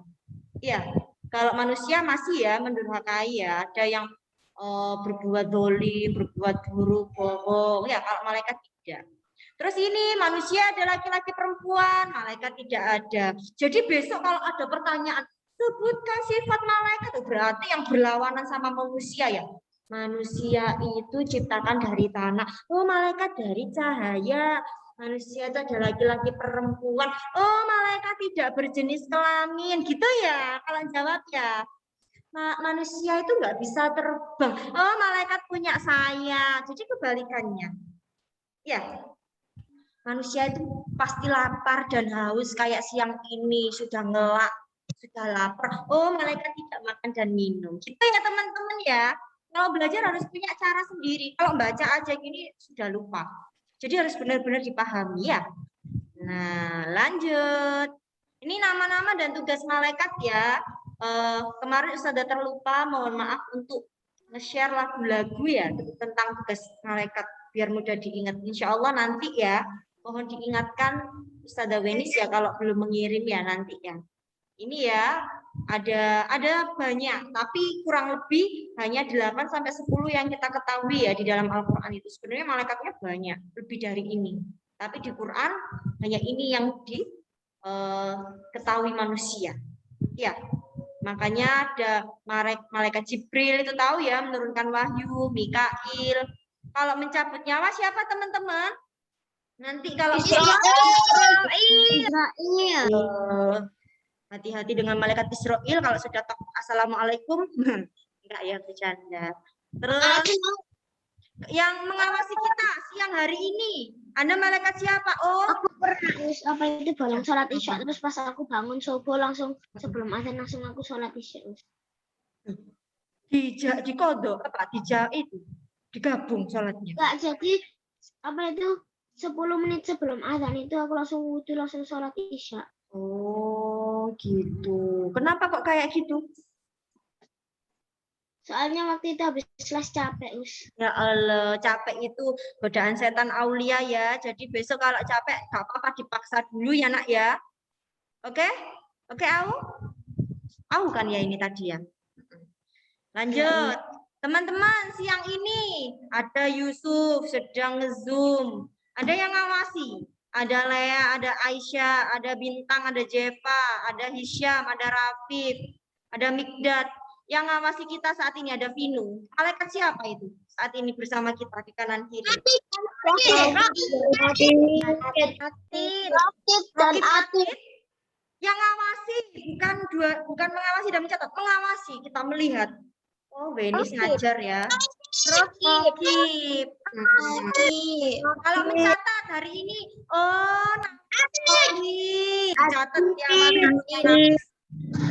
Ya, kalau manusia masih ya mendurhakai ya, ada yang berbuat dolim, berbuat buruk, bohong. Ya, kalau malaikat tidak. Terus ini manusia ada laki-laki perempuan, malaikat tidak ada. Jadi besok kalau ada pertanyaan, sebutkan sifat malaikat, berarti yang berlawanan sama manusia ya. Manusia itu ciptakan dari tanah. Oh, malaikat dari cahaya. Manusia itu ada laki-laki perempuan. Oh, malaikat tidak berjenis kelamin. Gitu ya kalau jawab ya. Manusia itu nggak bisa terbang. Oh, malaikat punya sayap. Jadi kebalikannya. Ya, manusia itu pasti lapar dan haus kayak siang ini sudah ngelak, sudah lapar. Oh, malaikat tidak makan dan minum. Gitu ya teman-teman ya. Kalau belajar harus punya cara sendiri. Kalau baca aja gini sudah lupa. Jadi harus benar-benar dipahami ya. Nah, lanjut. Ini nama-nama dan tugas malaikat ya. Kemarin sudah terlupa, mohon maaf untuk nge-share lagu-lagu ya tentang tugas malaikat biar mudah diingat. Insya Allah nanti ya, mohon diingatkan Ustazah Wenis ya kalau belum mengirim ya nanti ya. Ini ya, ada banyak, tapi kurang lebih hanya 8 sampai 10 yang kita ketahui ya di dalam Al-Qur'an itu. Sebenarnya malaikatnya banyak, lebih dari ini. Tapi di Quran hanya ini yang diketahui manusia. Ya. Makanya ada malaikat Jibril itu tahu ya menurunkan wahyu, Mikail. Kalau mencabut nyawa siapa teman-teman? Nanti kalau hati-hati dengan malaikat Israel kalau sudah takut assalamualaikum. Enggak ya, bercanda. Terus yang mengawasi kita siang hari ini, Anda malaikat siapa? Oh, Aku pernah apa itu bolong sholat isya terus pas aku bangun subuh langsung sebelum azan langsung aku sholat isya. di kodok apa? Itu digabung sholatnya. Enggak, jadi apa itu 10 menit sebelum azan itu aku langsung wudu langsung sholat isya. Oh, gitu. Kenapa kok kayak gitu? Soalnya waktu itu habis les capek, Us. Ya Allah, capek itu godaan setan aulia ya. Jadi besok kalau capek gak apa-apa dipaksa dulu ya nak ya. Oke? Oke, Au kan ya ini tadi ya. Lanjut. Teman-teman, siang ini ada Yusuf sedang nge-zoom. Ada yang ngawasi. Ada Lea, ada Aisyah, ada Bintang, ada Jeva, ada Hisyam, ada Rafif, ada Mikdad. Yang ngawasi kita saat ini ada Vinu. Malaikat siapa itu? Saat ini bersama kita di kanan kiri. Dan Atif. Yang ngawasi, bukan mengawasi dan mencatat, mengawasi, kita melihat. Oh, Wenis ngajar ya. Terus Okip. Kalau mencatat hari ini, oh, nanti catat ya ini.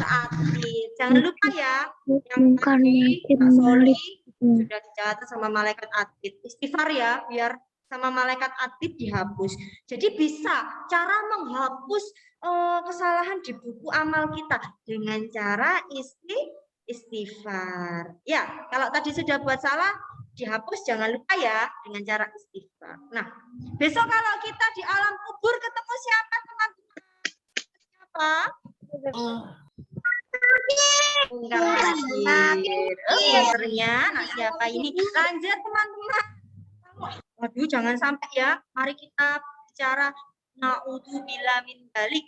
Aktif. Jangan lupa ya, yang tadi Pak Soli sudah dicatat sama malaikat Atid. Istighfar ya, biar sama malaikat Atid dihapus. Jadi bisa cara menghapus kesalahan di buku amal kita dengan cara istighfar. Ya, kalau tadi sudah buat salah, dihapus jangan lupa ya dengan cara istighfar. Nah, besok kalau kita di alam kubur ketemu siapa teman-teman? Siapa? Nah, siapa ini? Lanjut teman-teman. Waduh, jangan sampai ya. Mari kita bicara naudzubillah min dzalik.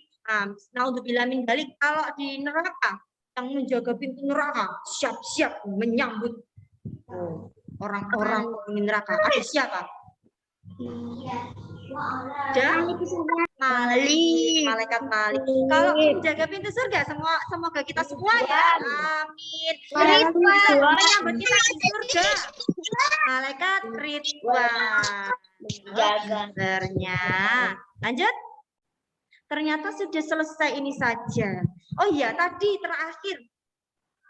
Naudzubillah min dzalik kalau di neraka yang menjaga pintu neraka siap-siap menyambut orang-orang penghuni neraka. Ada siapa? Malaikat Malik. Kalau menjaga pintu surga semoga kita semua ya. Amin. Menyambut kita di surga. Malaikat Ridwan. Lanjut. Ternyata sudah selesai ini saja. Oh iya, tadi terakhir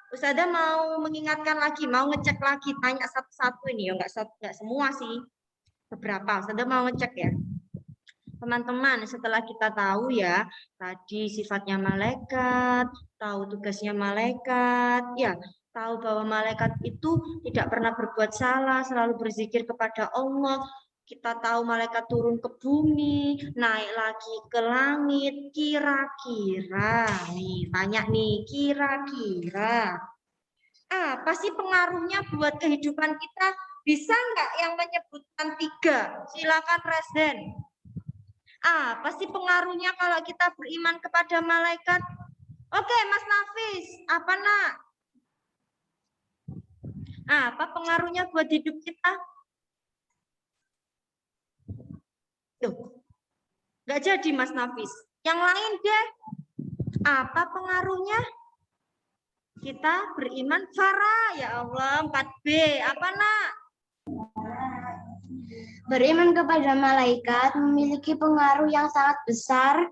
Ustazah mau mengingatkan lagi, mau ngecek lagi, tanya satu-satu ini ya, enggak semua sih. Beberapa, Ustazah mau ngecek ya. Teman-teman, setelah kita tahu ya, tadi sifatnya malaikat, tahu tugasnya malaikat, ya, tahu bahwa malaikat itu tidak pernah berbuat salah, selalu berzikir kepada Allah, kita tahu malaikat turun ke bumi, naik lagi ke langit, kira-kira, nih tanya nih, kira-kira apa sih pengaruhnya buat kehidupan kita? Bisa nggak yang menyebutkan 3? Silakan Resden. Apa sih pengaruhnya kalau kita beriman kepada malaikat? Oke, Mas Nafis, apa nak? Apa pengaruhnya buat hidup kita? Tuh, nggak jadi Mas Nafis. Yang lain deh, apa pengaruhnya? Kita beriman Farah, ya Allah, 4B, apa nak? Beriman kepada malaikat memiliki pengaruh yang sangat besar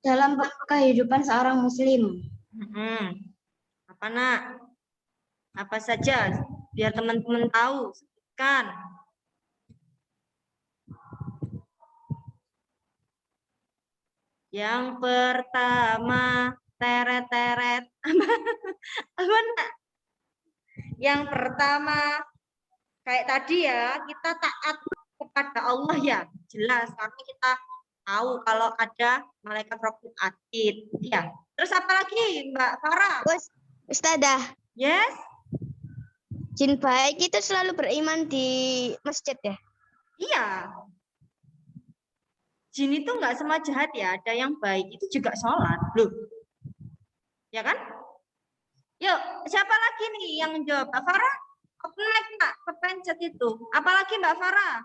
dalam kehidupan seorang muslim. Apa nak? Apa saja? Biar teman-teman tahu. Sebutkan. Yang pertama, teret-teret. Apa nak? Yang pertama, kayak tadi ya, kita taat kepada Allah ya. Jelas, karena kita tahu kalau ada malaikat Raqib Atid. Ya. Terus apa lagi Mbak Farah? Ustadzah, Yes? jin baik itu selalu beriman di masjid ya? Iya. Jin itu nggak semua jahat ya, ada yang baik itu juga sholat. Loh. Ya kan? Yuk, siapa lagi nih yang jawab? Mbak Farah? Naik Mbak, kepencet itu. Apalagi Mbak Farah?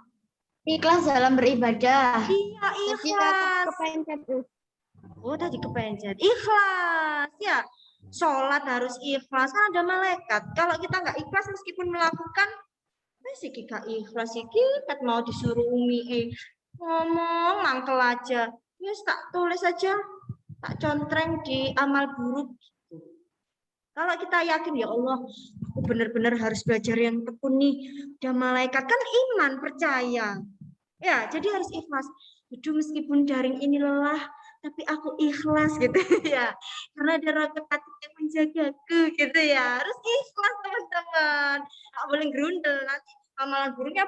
Ikhlas dalam beribadah. Iya, ikhlas. Oh, tadi kepencet. Ikhlas. Ya, sholat harus ikhlas. Kan ada malaikat. Kalau kita nggak ikhlas meskipun melakukan, masih kita ikhlas. Kita mau disuruh Umi ngomong mangkel aja. Yes, tak tulis aja. Tak contreng di amal buruk. Kalau kita yakin ya Allah, aku benar-benar harus belajar yang tekun nih. Dan malaikat kan iman, percaya. Ya, jadi harus ikhlas. Aduh, meskipun daring ini lelah, tapi aku ikhlas gitu ya. Karena ada Raqib Atid yang menjagaku gitu ya. Harus ikhlas teman-teman. Nggak boleh gerundel, nanti amalan buruknya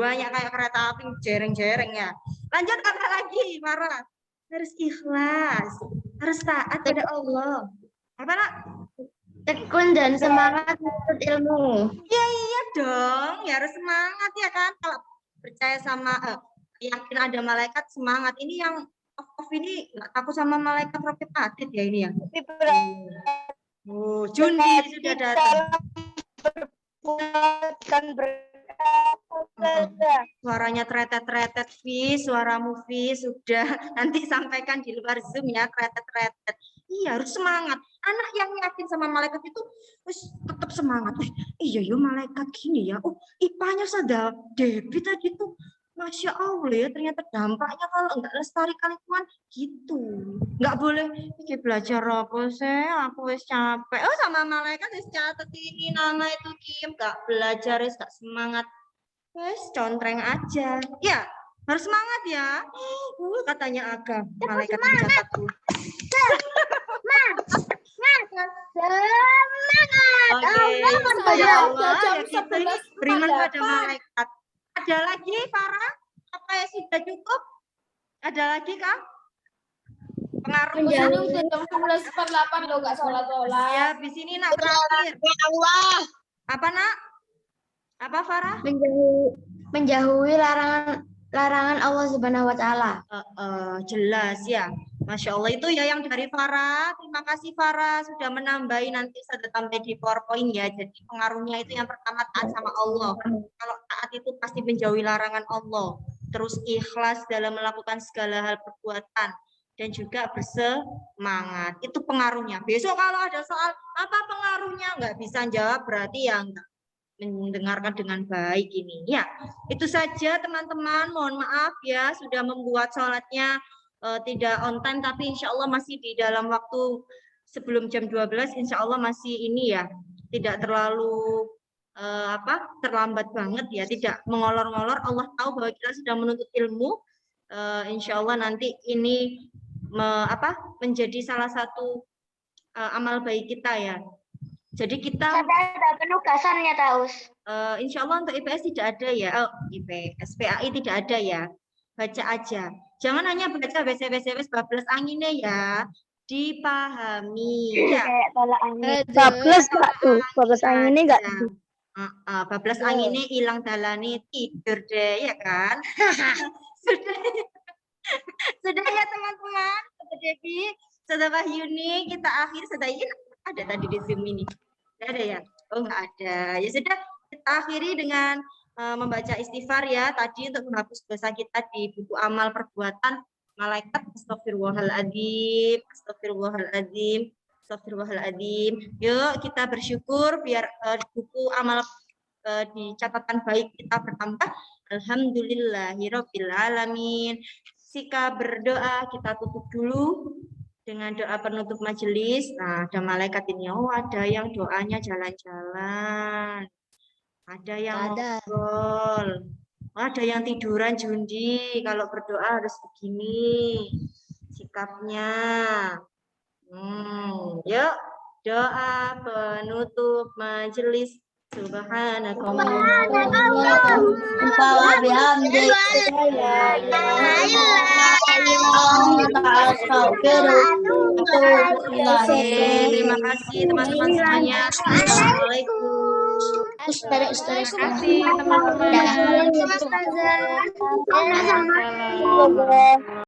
banyak kayak kereta api jereng-jereng ya. Lanjut apa lagi, Farah? Harus ikhlas. Harus taat pada Allah. Apa nak? Tekun dan semangat menuntut ilmu. Iya dong, ya harus semangat ya kan. Kalau percaya sama yakin ada malaikat, semangat. Ini yang off ini nggak takut sama malaikat Raqib Atid ya ini ya. Oh, Jundi sudah datang. Suaranya tretet-tretet, Vi, suaramu Vi sudah nanti sampaikan di luar Zoom ya, tretet-tretet. Iya, harus semangat. Anak yang yakin sama malaikat itu terus tetap semangat. Iya ya malaikat gini ya. Oh, IPA-nya sudah debit tadi tuh. Masya Allah ya, ternyata dampaknya kalau enggak lestarikan lingkungan gitu. Enggak boleh iki belajar apa sih, aku wis capek. Oh, sama malaikat wis catat ini nama itu Kim, enggak belajar wis enggak semangat. Wis contreng aja. Ya, harus semangat ya. Katanya Aga, malaikat mencatatku. Oke, ya Allah, ya kita ini beriman pada malaikat. Ada lagi, Farah? Apa ya sudah cukup? Ada lagi, Kak? Pengaruh Menjauh jam 11.48 lo nggak sholat. Ya, di sini nak terakhir. Allah. Apa nak? Apa Farah? Menjauhi larangan Allah Subhanahu wa taala. Jelas ya. Masya Allah itu ya yang dari Farah. Terima kasih Farah sudah menambahi, nanti sudah sampai di PowerPoint ya. Jadi pengaruhnya itu yang pertama taat sama Allah. Kalau taat itu pasti menjauhi larangan Allah. Terus ikhlas dalam melakukan segala hal perbuatan. Dan juga bersemangat. Itu pengaruhnya. Besok kalau ada soal apa pengaruhnya nggak bisa jawab, berarti ya nggak mendengarkan dengan baik ini. Ya, itu saja teman-teman. Mohon maaf ya sudah membuat sholatnya tidak on time, tapi insya Allah masih di dalam waktu sebelum jam 12, insya Allah masih ini ya, tidak terlalu terlambat banget ya, tidak mengolor-ngolor. Allah tahu bahwa kita sudah menuntut ilmu, insya Allah nanti ini menjadi salah satu amal baik kita ya. Jadi kita ada penugasannya, Taus. insya Allah untuk IPS tidak ada ya. Oh, IPS, PAI tidak ada ya. Baca aja. Jangan hanya baca wes bablas anginnya ya. Dipahami. Ya. Kayak tolak angin. Bablas Kak tuh, bablas anginnya enggak Saja. Bablas anginnya hilang dalane tidur deh ya kan. Sudah. Sudah ya teman-teman. Sudah Devi, sudah Wahyuni, kita akhir sudah ada tadi di Zoom ini. Tidak ada ya? Oh enggak ada. Ya sudah, kita akhiri dengan membaca istighfar ya tadi untuk menghapus dosa kita di buku amal perbuatan malaikat. Astagfirullahaladzim, astagfirullahaladzim, astagfirullahaladzim. Yuk kita bersyukur biar buku amal di catatan baik kita bertambah. Alhamdulillahirabbil alamin. Jika berdoa kita tutup dulu dengan doa penutup majelis. Nah, ada malaikat ini. Oh, ada yang doanya jalan-jalan. Ada yang ngobrol. Ada yang tiduran Jundi. Kalau berdoa harus begini sikapnya. Yuk, doa penutup majelis. Terima kasih teman-teman semuanya. Assalamualaikum. Terima kasih teman-teman. Sama-sama.